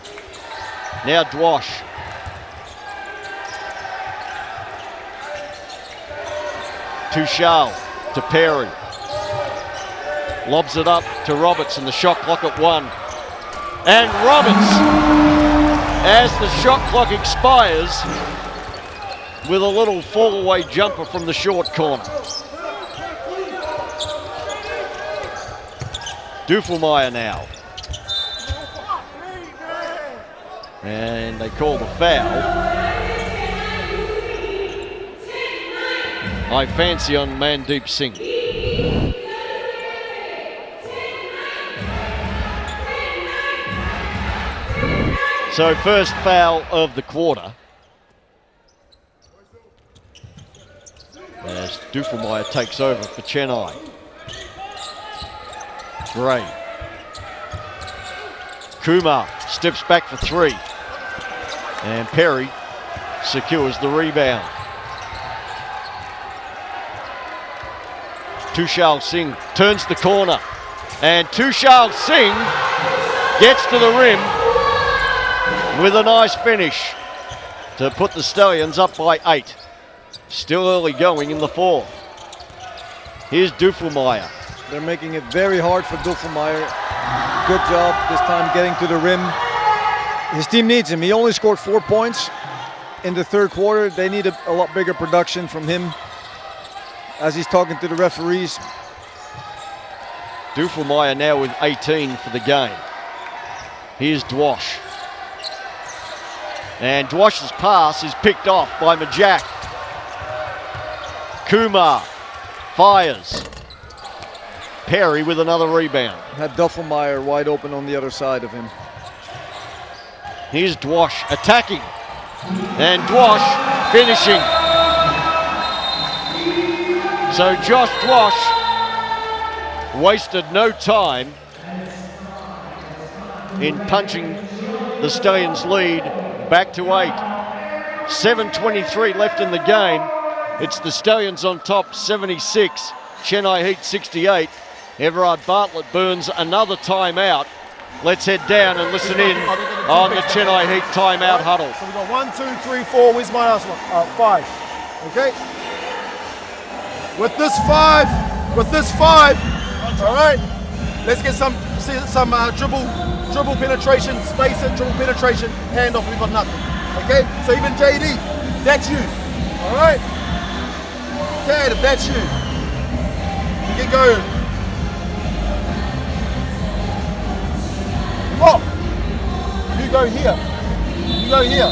Now Dwash. Tushal to Perry. Lobs it up to Roberts and the shot clock at 1. And Roberts, as the shot clock expires, with a little fall-away jumper from the short corner. Duffelmeyer now. And they call the foul. I fancy on Mandeep Singh. So first foul of the quarter. As Duffelmeyer takes over for Chennai. Gray. Kumar steps back for 3. And Perry secures the rebound. Tushal Singh turns the corner. And Tushal Singh gets to the rim with a nice finish to put the Stallions up by 8. Still early going in the 4th. Here's Duffelmeyer. They're making it very hard for Duffelmeyer. Good job this time getting to the rim. His team needs him. He only scored 4 points in the 3rd quarter. They need a lot bigger production from him as he's talking to the referees. Duffelmeyer now with 18 for the game. Here's Dwash. And Dwash's pass is picked off by Majak. Kumar fires. Perry with another rebound. Had Duffelmeyer wide open on the other side of him. Here's Dwash attacking. And Dwash finishing. So Josh Dwash wasted no time in punching the Stallions' lead back to 8. 7:23 left in the game. It's the Stallions on top, 76. Chennai Heat 68. Everard Bartlett burns another timeout. Let's head down and listen in on the Chennai Heat timeout huddle. So we've got 1, 2, 3, 4. Where's my last one? 5. Okay. With this five, all right. Let's get some dribble penetration, space it, dribble penetration, handoff. We've got nothing. Okay. So even JD, that's you. All right. Tad, if that's you, you can go. Rock. You go here. You go here.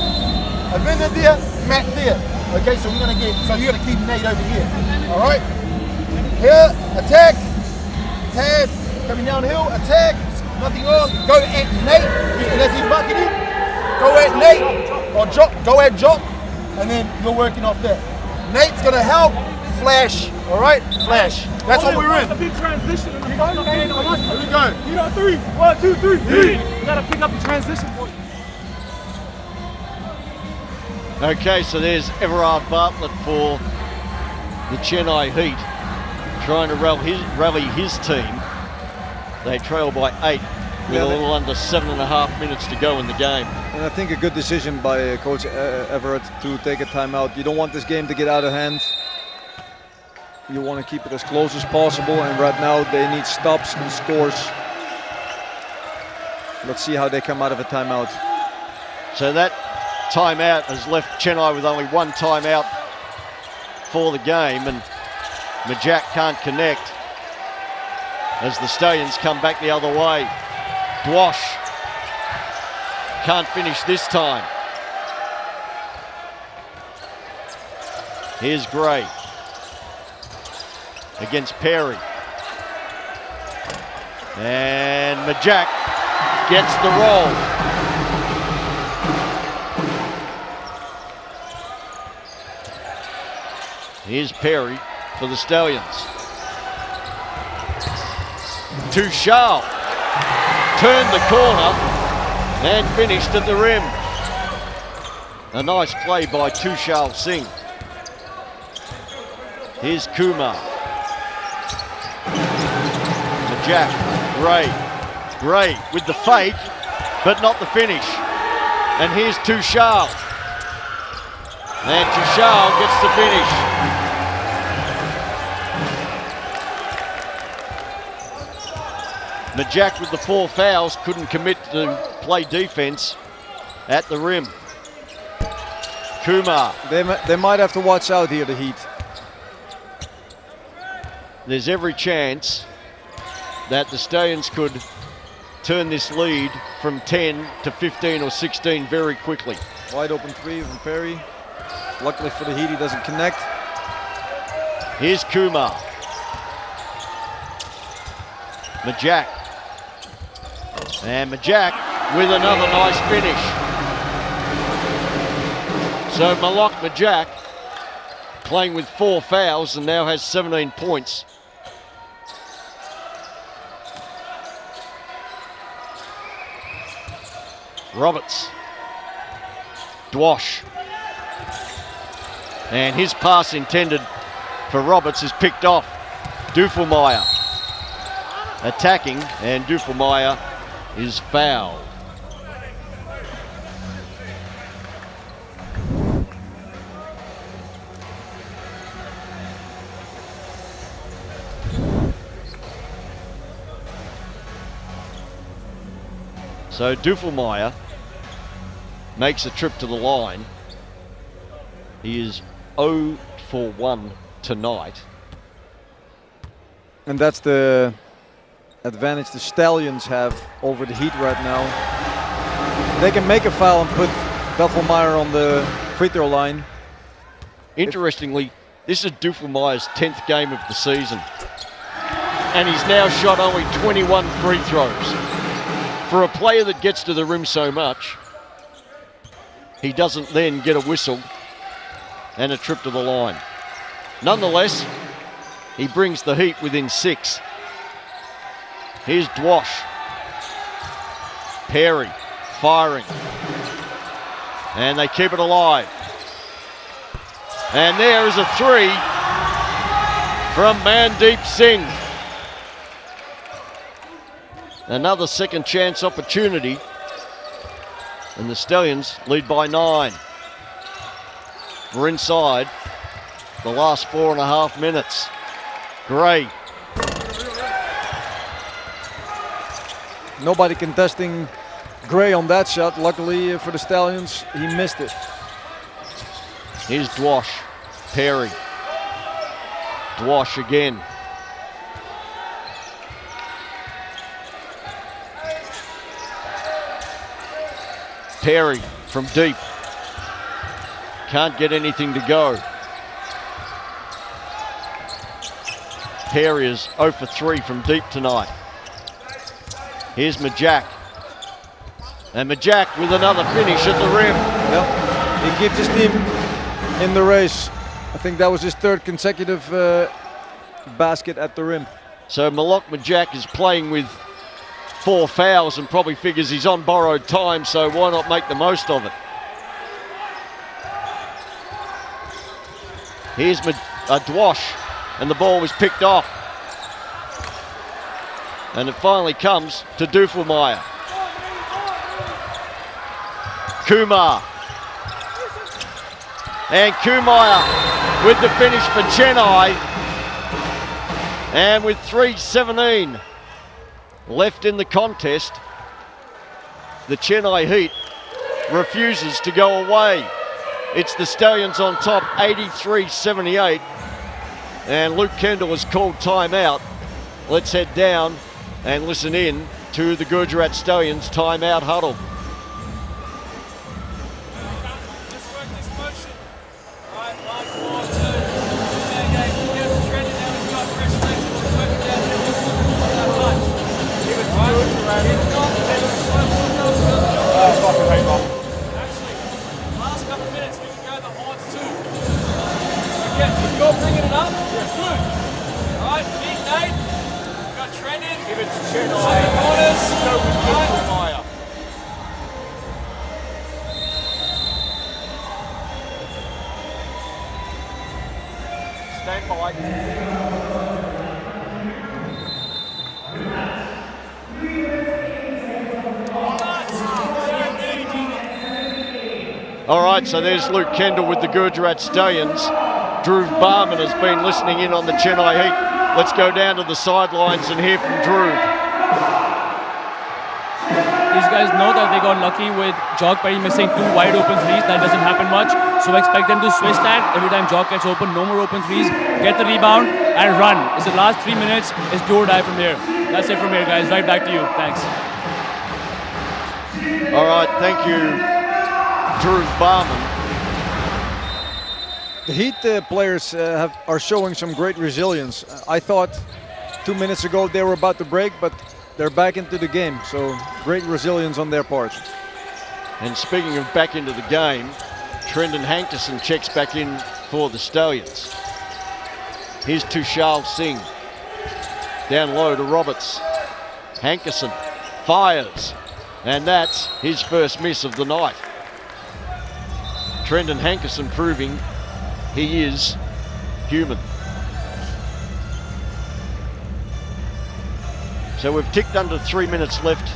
Avenda there, Matt there. Okay, so we're gonna get. So you're gonna keep Nate over here. All right. Here, attack. Tad coming downhill. Attack. Nothing on. Go at Nate. As he's marking you. Go at Nate or Jock. Go at Jock, and then you're working off that. Nate's gonna help. Flash. All right. Flash. That's what we're in. A big transition. Here we go. Here we go. You know 3. 1, 2, 3. You gotta pick up the transition for you. Okay, so there's Everard Bartlett for the Chennai Heat, trying to rally his team. They trail by 8 with a little under 7.5 minutes to go in the game. And I think a good decision by Coach Everett to take a timeout. You don't want this game to get out of hand. You want to keep it as close as possible, and right now they need stops and scores. Let's see how they come out of a timeout. So that timeout has left Chennai with only 1 timeout for the game, and Majak can't connect as the Stallions come back the other way. Dwash can't finish this time. Here's Gray against Perry. And Majak gets the roll. Here's Perry for the Stallions. Tuchel turned the corner and finished at the rim. A nice play by Tuchel Singh. Here's Kumar. Jack, Gray with the fake, but not the finish. And here's Tuchel. And Tuchel gets the finish. Majak with the 4 fouls, couldn't commit to play defense at the rim. Kumar. They might have to watch out here, the Heat. There's every chance that the Stallions could turn this lead from 10 to 15 or 16 very quickly. Wide open 3 from Perry. Luckily for the Heat, he doesn't connect. Here's Kumar. Majak. And Majak with another nice finish. So Malak Majak playing with 4 fouls and now has 17 points. Roberts. Dwash. And his pass intended for Roberts is picked off. Dufelmeyer attacking, and Dufelmeyer is fouled. So Dufelmeyer makes a trip to the line. He is 0 for 1 tonight. And that's the advantage the Stallions have over the Heat right now. They can make a foul and put Dufelmeyer on the free throw line. Interestingly, this is Dufelmeyer's 10th game of the season. And he's now shot only 21 free throws. For a player that gets to the rim so much, he doesn't then get a whistle and a trip to the line. Nonetheless, he brings the Heat within 6. Here's Dwash. Perry firing. And they keep it alive. And there is a 3 from Mandeep Singh. Another second chance opportunity. And the Stallions lead by 9. We're inside the last 4.5 minutes. Gray. Nobody contesting Gray on that shot. Luckily for the Stallions, he missed it. Here's Dwash. Perry. Dwash again. Perry from deep. Can't get anything to go. Perry is 0 for 3 from deep tonight. Here's Majak. And Majak with another finish at the rim. Yep. He keeps his team in the race. I think that was his 3rd consecutive basket at the rim. So Malak Majak is playing with 4 fouls and probably figures he's on borrowed time, so why not make the most of it? Here's Dwash, and the ball was picked off. And it finally comes to Dufelmeyer. Kumar. And Kumar with the finish for Chennai. And with 3:17 left in the contest, the Chennai Heat refuses to go away. It's the Stallions on top, 83-78. And Luke Kendall has called timeout. Let's head down and listen in to the Gujarat Stallions timeout huddle. Go Beautiful Maya. Stand by. All right, so there's Luke Kendall with the Gujarat Stallions. Dhruv Barman has been listening in on the Chennai Heat. Let's go down to the sidelines and hear from Dhruv. These guys know that they got lucky with Jog Perry missing 2 wide open threes. That doesn't happen much. So I expect them to switch that. Every time Jog gets open, no more open threes. Get the rebound and run. It's the last 3 minutes. It's do or die from here. That's it from here, guys. Right back to you. Thanks. All right, thank you, Dhruv Barman. The Heat players are showing some great resilience. I thought 2 minutes ago they were about to break, but they're back into the game. So great resilience on their part. And speaking of back into the game, Trendon Hankerson checks back in for the Stallions. Here's Tushar Singh. Down low to Roberts. Hankerson fires. And that's his first miss of the night. Trendon Hankerson proving he is human. So we've ticked under 3 minutes left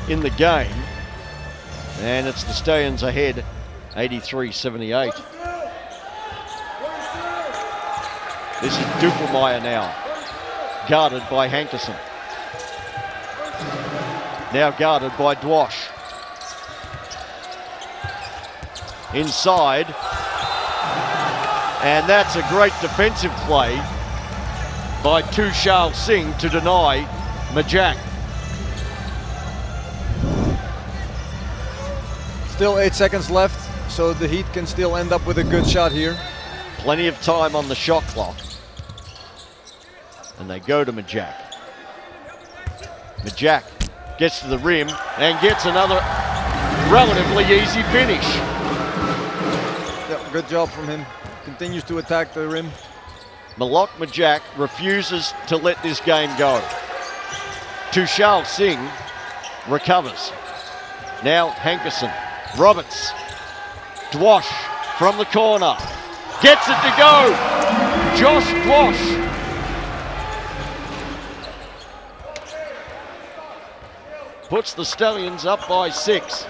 in the game. And it's the Stallions ahead, 83-78. This is Duffelmeyer now, guarded by Hankerson. Now guarded by Dwash. Inside. And that's a great defensive play by Tushar Singh to deny Majak. Still 8 seconds left, so the Heat can still end up with a good shot here. Plenty of time on the shot clock. And they go to Majak. Majak gets to the rim and gets another relatively easy finish. Yeah, good job from him. Continues to attack the rim. Malak Majak refuses to let this game go. Tushar Singh recovers. Now Hankerson. Roberts. Dwash from the corner. Gets it to go. Josh Dwash. Puts the Stallions up by 6.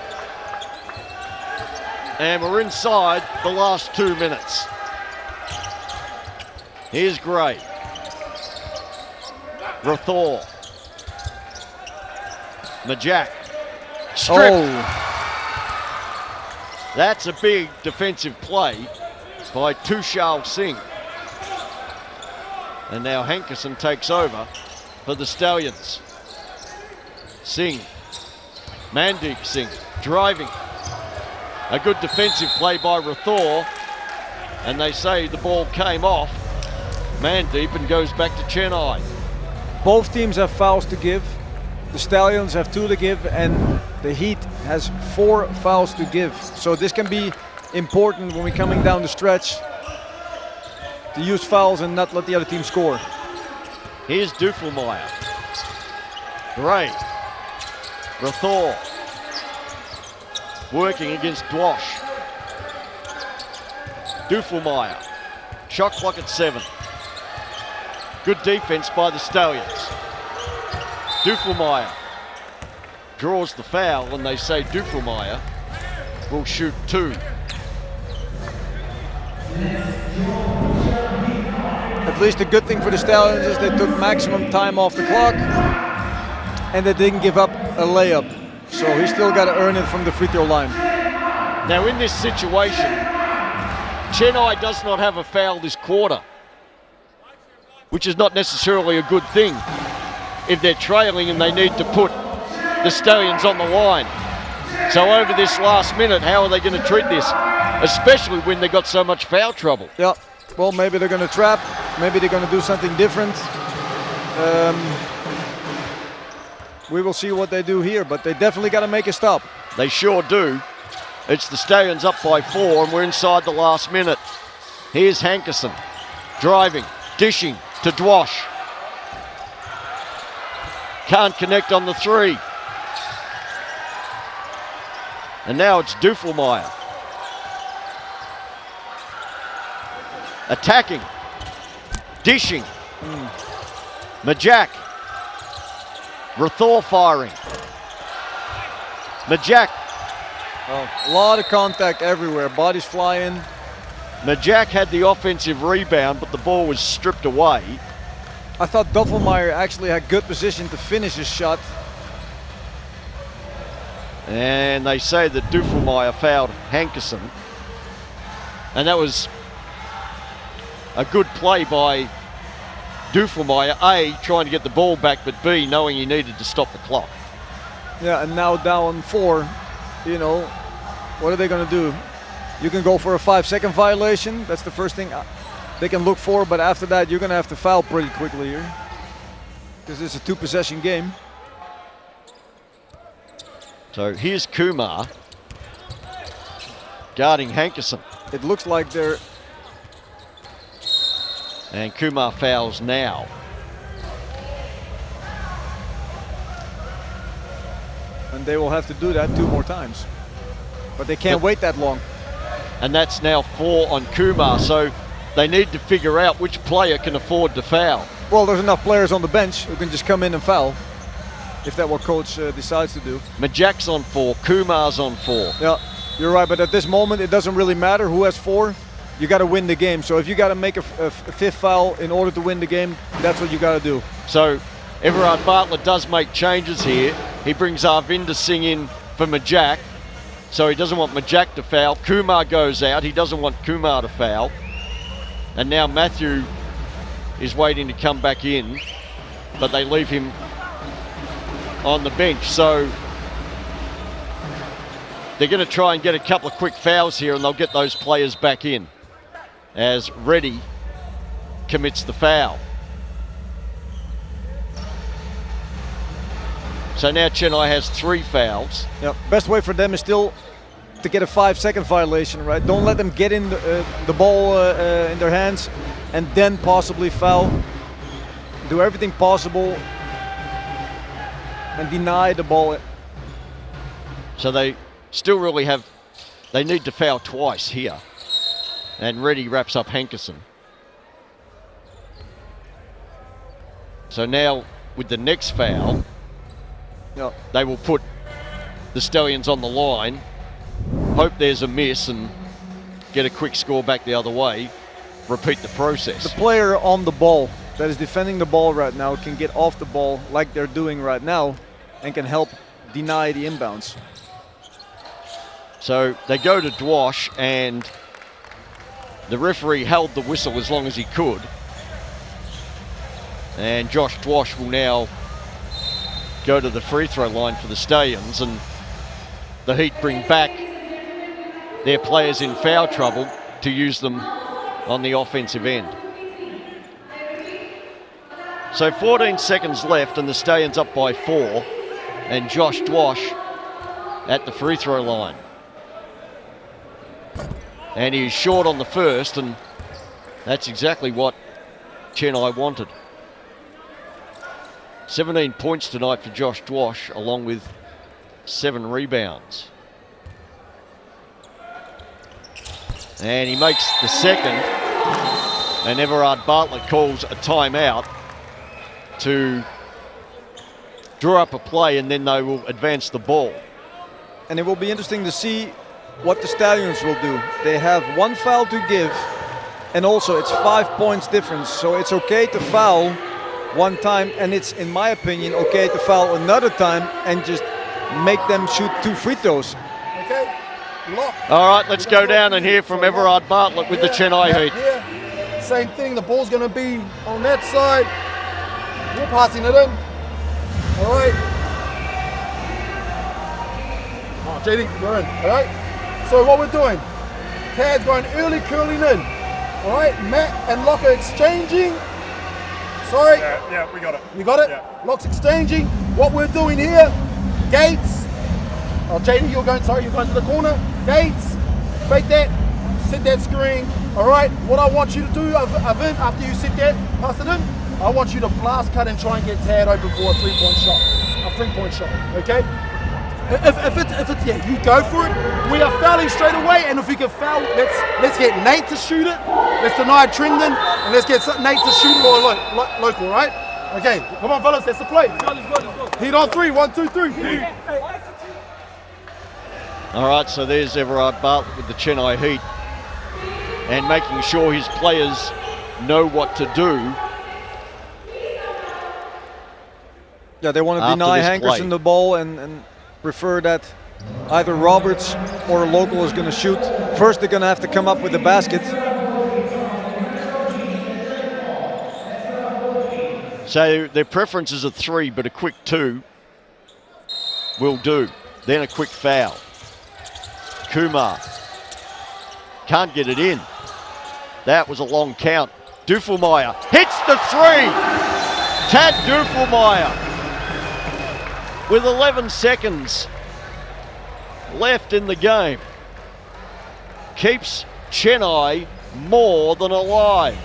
And we're inside the last 2 minutes. Here's Gray. Rathor. Majak. Strip. Oh. That's a big defensive play by Tushar Singh. And now Hankerson takes over for the Stallions. Singh. Mandeep Singh driving. A good defensive play by Rathor. And they say the ball came off Mandeep and goes back to Chennai. Both teams have fouls to give. The Stallions have 2 to give, and the Heat has 4 fouls to give. So this can be important when we're coming down the stretch to use fouls and not let the other team score. Here's Duffelmeyer. Gray. Rathor. Working against Dwash. Duffelmeyer. Shot clock at 7. Good defense by the Stallions. Duffelmeyer draws the foul, and they say Duffelmeyer will shoot 2. At least a good thing for the Stallions is they took maximum time off the clock and they didn't give up a layup. So he's still got to earn it from the free throw line. Now in this situation, Chennai does not have a foul this quarter, which is not necessarily a good thing if they're trailing and they need to put the Stallions on the line. So over this last minute, how are they going to treat this? Especially when they got so much foul trouble. Yeah, well, maybe they're going to trap. Maybe they're going to do something different. We will see what they do here, but they definitely got to make a stop. They sure do. It's the Stallions up by 4, and we're inside the last minute. Here's Hankerson, driving, dishing to Dwash. Can't connect on the three. And now it's Dufelmeyer. Attacking. Dishing. Majak. Rathor firing. Majak. Oh, a lot of contact everywhere. Bodies flying. Majak had the offensive rebound, but the ball was stripped away. I thought Dufelmeyer actually had good position to finish his shot. And they say that Dufelmeyer fouled Hankerson. And that was a good play by Dufelmeyer. A, trying to get the ball back, but B, knowing he needed to stop the clock. Yeah, and now down 4, you know, what are they going to do? You can go for a 5-second violation. That's the first thing they can look for, but after that, you're going to have to foul pretty quickly here, because it's a 2-possession game. So here's Kumar guarding Hankerson. It looks like they're... And Kumar fouls now. And they will have to do that 2 more times. But they can't wait that long. And that's now 4 on Kumar, so they need to figure out which player can afford to foul. Well, there's enough players on the bench who can just come in and foul, if that's what coach decides to do. Majak's on 4, Kumar's on 4. Yeah, you're right, but at this moment it doesn't really matter who has 4. You got to win the game. So if you got to make a 5th foul in order to win the game, that's what you got to do. So Everard Bartlett does make changes here. He brings Arvinder Singh in for Majak. So he doesn't want Majak to foul. Kumar goes out. He doesn't want Kumar to foul. And now Matthew is waiting to come back in, but they leave him on the bench. So they're going to try and get a couple of quick fouls here, and they'll get those players back in as Reddy commits the foul. So now Chennai has 3 fouls. Yeah, best way for them is still to get a 5-second violation, right? Don't let them get in the ball in their hands and then possibly foul. Do everything possible and deny the ball. So they still really have, they need to foul twice here. And Reddy wraps up Hankerson. So now with the next foul, they will put the Stallions on the line, hope there's a miss and get a quick score back the other way, repeat the process. The player on the ball that is defending the ball right now can get off the ball like they're doing right now and can help deny the inbounds. So they go to Dwash, and the referee held the whistle as long as he could. And Josh Dwash will now go to the free throw line for the Stallions, and the Heat bring back their players in foul trouble to use them on the offensive end. So 14 seconds left and the Stallions up by 4, and Josh Dwash at the free throw line. And he's short on the first, and that's exactly what Chennai wanted. 17 points tonight for Josh Dwash, along with 7 rebounds. And he makes the second, and Everard Bartlett calls a timeout to draw up a play, and then they will advance the ball. And it will be interesting to see what the Stallions will do. They have 1 foul to give, and also it's 5 points difference, so it's okay to foul 1 time, and it's, in my opinion, okay to foul another time and just make them shoot 2 free throws. Okay, lock. All right, let's go down and hear from Everard Bartlett with the Chennai Heat. Here, same thing, the ball's going to be on that side. We're passing it in. All right. Oh, JD, you're in, all right? So what we're doing, Tad's going early curling in. All right, Matt and Locke are exchanging. Sorry. Yeah, we got it. You got it? Yeah. Locke's exchanging. What we're doing here, Gates. Oh, JD, you're going to the corner. Gates, fake that, set that screen. All right, what I want you to do, Avin, after you set that, pass it in. I want you to blast cut and try and get Tad open for a three-point shot, okay? If it's yeah, you go for it. We are fouling straight away, and if we can foul, let's get Nate to shoot it. Let's deny Trendon, and let's get Nate to shoot it or local, right? Okay, come on, fellas, that's the play. Heat on three, 1, 2, 3. All right, so there's Everard Bartlett with the Chennai Heat, and making sure his players know what to do. Yeah, they want to deny Hankerson the ball and prefer that either Roberts or a local is going to shoot. First, they're going to have to come up with the basket. So their preference is a 3, but a quick 2 will do. Then a quick foul. Kumar can't get it in. That was a long count. Dufelmeyer hits the 3. Tad Dufelmeyer with 11 seconds left in the game keeps Chennai more than alive.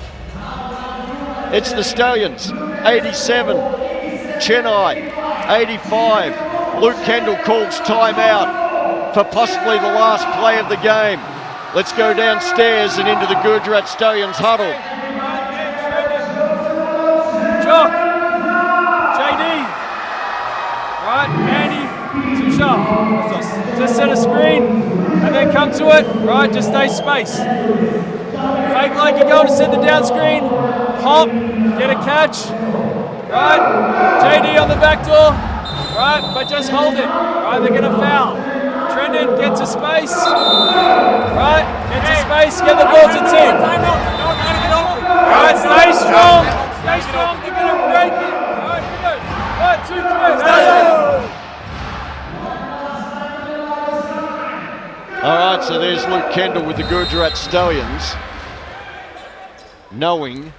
It's the Stallions, 87, Chennai, 85. Luke Kendall calls timeout for possibly the last play of the game. Let's go downstairs and into the Gujarat Stallions huddle. Jock, JD, right, Andy, too sharp. Just set a screen and then come to it, right, just stay space. Fake like you're going to set the down screen, hop, get a catch, right, JD on the back door, right, but just hold it, right, they're going to foul. Trendon, get to space, right, get to space, get the ball to Tim. Right, stay strong, they're going to break it, right, good. 1, 2, 3, All right, so there's Luke Kendall with the Gujarat Stallions, knowing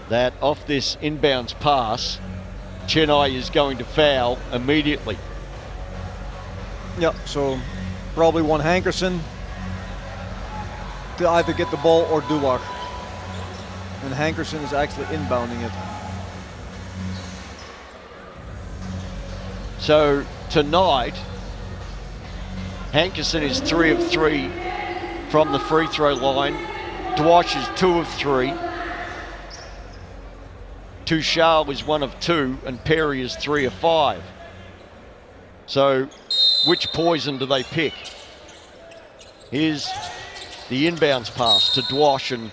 that off this inbounds pass, Chennai is going to foul immediately. Yeah, so probably want Hankerson to either get the ball or Dulac. And Hankerson is actually inbounding it. So tonight, Hankerson is 3 of 3 from the free throw line. Dwash is 2 of 3. Tushar is 1 of 2, and Perry is 3 of 5. So which poison do they pick? Here's the inbounds pass to Dwash, and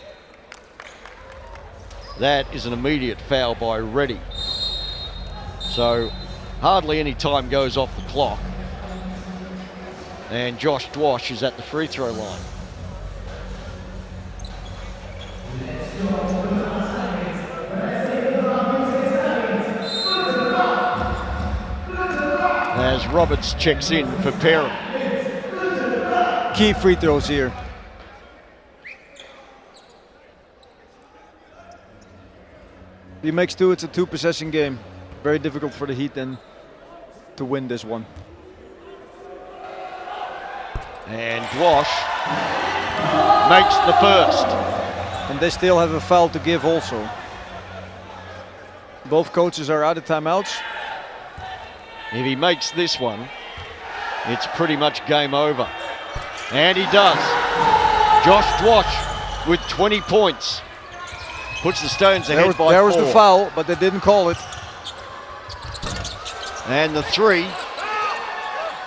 that is an immediate foul by Reddy. So hardly any time goes off the clock. And Josh Dwash is at the free throw line. As Roberts checks in for Perry. Key free throws here. If he makes 2, it's a 2-possession game. Very difficult for the Heat then to win this one. And Dwash makes the first. And they still have a foul to give also. Both coaches are out of timeouts. If he makes this one, it's pretty much game over. And he does. Josh Dwash with 20 points. Puts the Stones ahead by 4. There was the foul, but they didn't call it. And the 3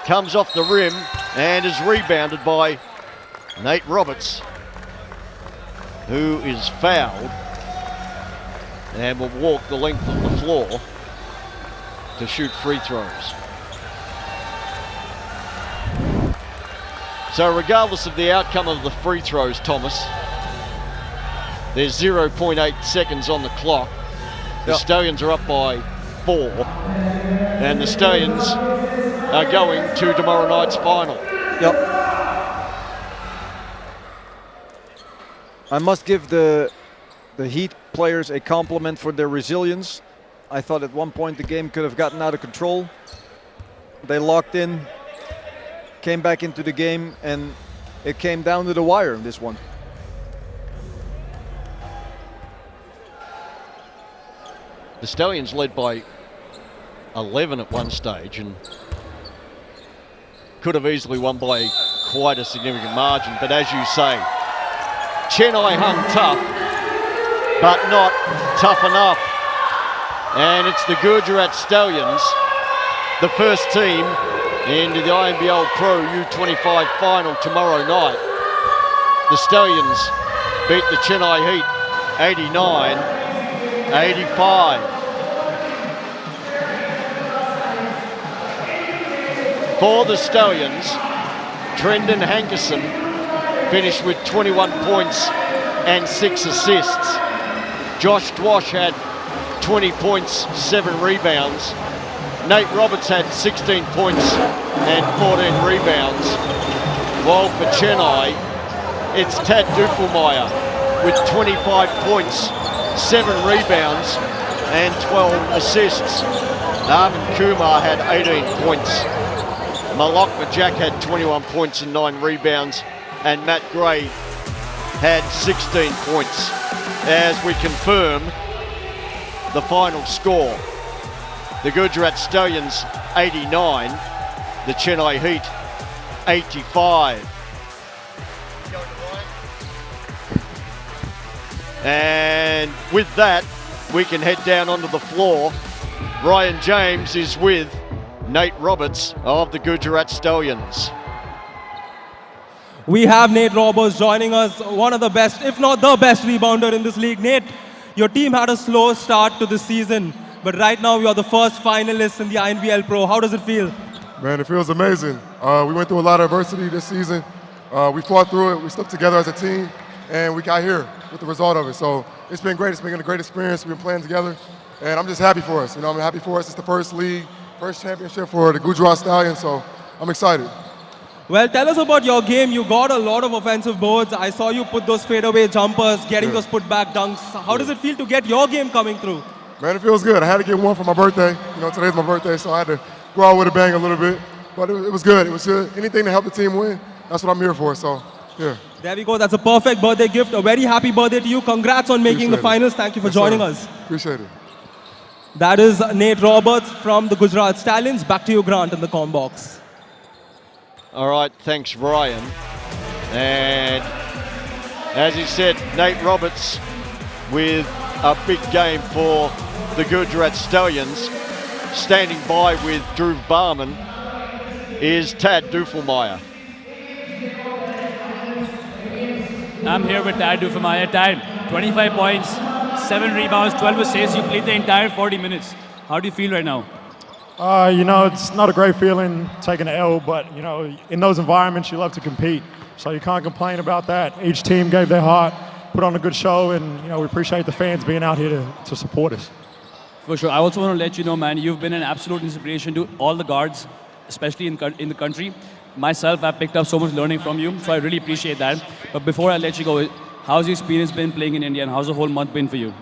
comes off the rim and is rebounded by Nate Roberts, who is fouled and will walk the length of the floor to shoot free throws. So regardless of the outcome of the free throws, Thomas, there's 0.8 seconds on the clock. The Stallions are up by 4, and the Stallions are going to tomorrow night's final. Yep. I must give the Heat players a compliment for their resilience. I thought at one point the game could have gotten out of control. They locked in, came back into the game, and it came down to the wire in this one. The Stallions led by 11 at one stage and could have easily won by quite a significant margin. But as you say, Chennai hung tough, but not tough enough. And it's the Gujarat Stallions, the first team into the Inbl Pro U-25 final tomorrow night. The Stallions beat the Chennai Heat 89-85. For the Stallions, Trendon Hankerson finished with 21 points and 6 assists. Josh Dwash had 20 points, 7 rebounds. Nate Roberts had 16 points and 14 rebounds. While for Chennai, it's Tad Duffelmeyer with 25 points, 7 rebounds and 12 assists. Arvind Kumar had 18 points. Malok Majak had 21 points and 9 rebounds, and Matt Gray had 16 points. As we confirm the final score, the Gujarat Stallions 89, the Chennai Heat 85. And with that, we can head down onto the floor. Ryan James is with Nate Roberts of the Gujarat Stallions. We have Nate Roberts joining us, one of the best, if not the best rebounder in this league. Nate, your team had a slow start to the season, but right now you are the first finalist in the Inbl Pro. How does it feel? Man, it feels amazing. We went through a lot of adversity this season. We fought through it, we stuck together as a team, and we got here with the result of it. So it's been great, it's been a great experience. We've been playing together, and I'm just happy for us. I'm happy for us. It's the first league, first championship for the Gujarat Stallions, so I'm excited. Well, tell us about your game. You got a lot of offensive boards. I saw you put those fadeaway jumpers, getting those put-back dunks. How does it feel to get your game coming through? Man, it feels good. I had to get one for my birthday. Today's my birthday, so I had to go out with a bang a little bit. But it was good. It was good. Anything to help the team win, that's what I'm here for. So, yeah. There we go. That's a perfect birthday gift. A very happy birthday to you. Congrats on making the finals. Thank you for joining us. Appreciate it. That is Nate Roberts from the Gujarat Stallions. Back to you, Grant, in the comm box. All right, thanks, Ryan. And as he said, Nate Roberts with a big game for the Gujarat Stallions. Standing by with Dhruv Barman is Tad Duffelmeyer. I'm here with Tad Duffelmeyer. Tad, 25 points, 7 rebounds, 12 assists. You played the entire 40 minutes. How do you feel right now? It's not a great feeling taking an L, but, in those environments, you love to compete. So you can't complain about that. Each team gave their heart, put on a good show, and, we appreciate the fans being out here to support us. For sure. I also want to let you know, man, you've been an absolute inspiration to all the guards, especially in the country. Myself, I've picked up so much learning from you, so I really appreciate that. But before I let you go, how's the experience been playing in India, and how's the whole month been for you?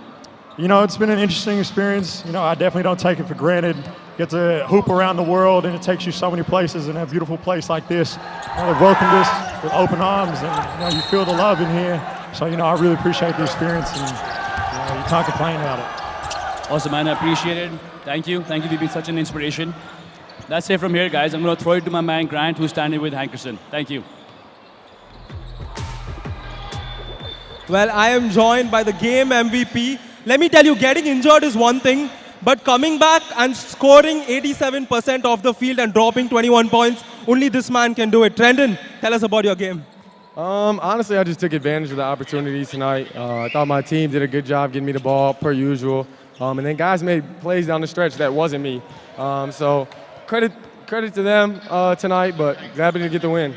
It's been an interesting experience. I definitely don't take it for granted. Get to hoop around the world, and it takes you so many places. In a beautiful place like this, they've welcomed us with open arms, and you feel the love in here. So I really appreciate the experience, and you can't complain about it. Awesome, man. I appreciate it. Thank you. Thank you for being such an inspiration. That's it from here, guys. I'm going to throw it to my man Grant, who's standing with Hankerson. Thank you. Well, I am joined by the game MVP. Let me tell you, getting injured is one thing, but coming back and scoring 87% of the field and dropping 21 points, only this man can do it. Trendon, tell us about your game. Honestly, I just took advantage of the opportunities tonight. I thought my team did a good job getting me the ball, per usual. And then guys made plays down the stretch that wasn't me. So credit to them tonight, but glad to get the win.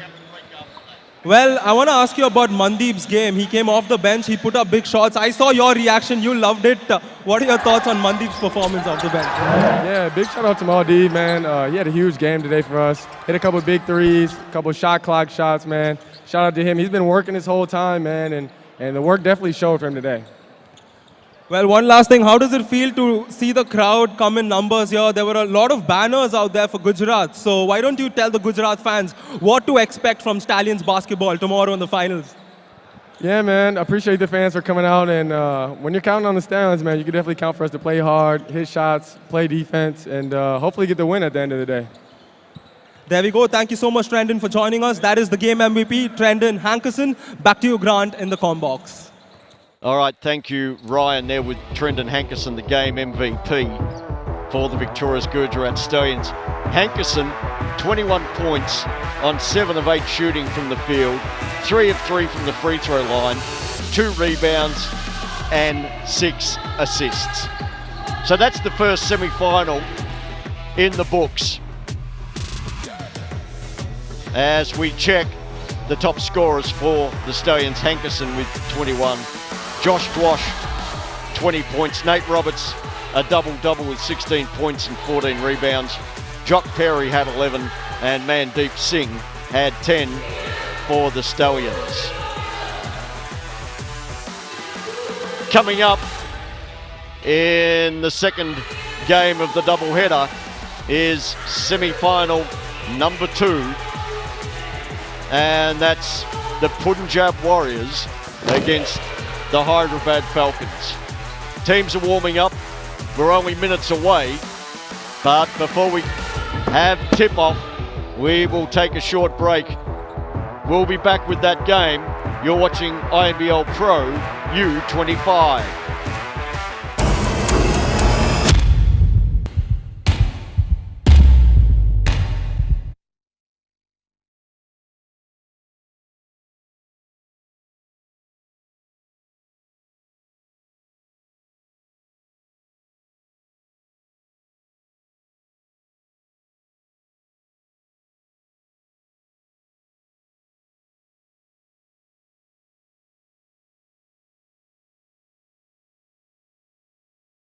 Well, I want to ask you about Mandeep's game. He came off the bench, he put up big shots. I saw your reaction, you loved it. What are your thoughts on Mandeep's performance off the bench? Yeah, big shout out to Maldeep, man. He had a huge game today for us. Hit a couple big threes, a couple shot clock shots, man. Shout out to him. He's been working this whole time, man, and the work definitely showed for him today. Well, one last thing. How does it feel to see the crowd come in numbers here? There were a lot of banners out there for Gujarat. So why don't you tell the Gujarat fans what to expect from Stallions basketball tomorrow in the finals? Yeah, man. I appreciate the fans for coming out. And when you're counting on the Stallions, man, you can definitely count for us to play hard, hit shots, play defense, and hopefully get the win at the end of the day. There we go. Thank you so much, Trendon, for joining us. That is the game MVP, Trendon Hankerson. Back to you, Grant, in the comm box. All right, thank you, Ryan, there with Trendon Hankerson, the game MVP for the victorious Gujarat Stallions. Hankerson, 21 points on 7 of 8 shooting from the field, 3 of 3 from the free throw line, 2 rebounds and 6 assists. So that's the first semi-final in the books. As we check the top scorers for the Stallions, Hankerson with 21, Josh Dwash 20 points, Nate Roberts a double-double with 16 points and 14 rebounds, Jock Perry had 11 and Mandeep Singh had 10 for the Stallions. Coming up in the second game of the doubleheader is semi-final number 2, and that's the Punjab Warriors against the Hyderabad Falcons. Teams are warming up. We're only minutes away, but before we have tip-off, we will take a short break. We'll be back with that game. You're watching INBL Pro U-25.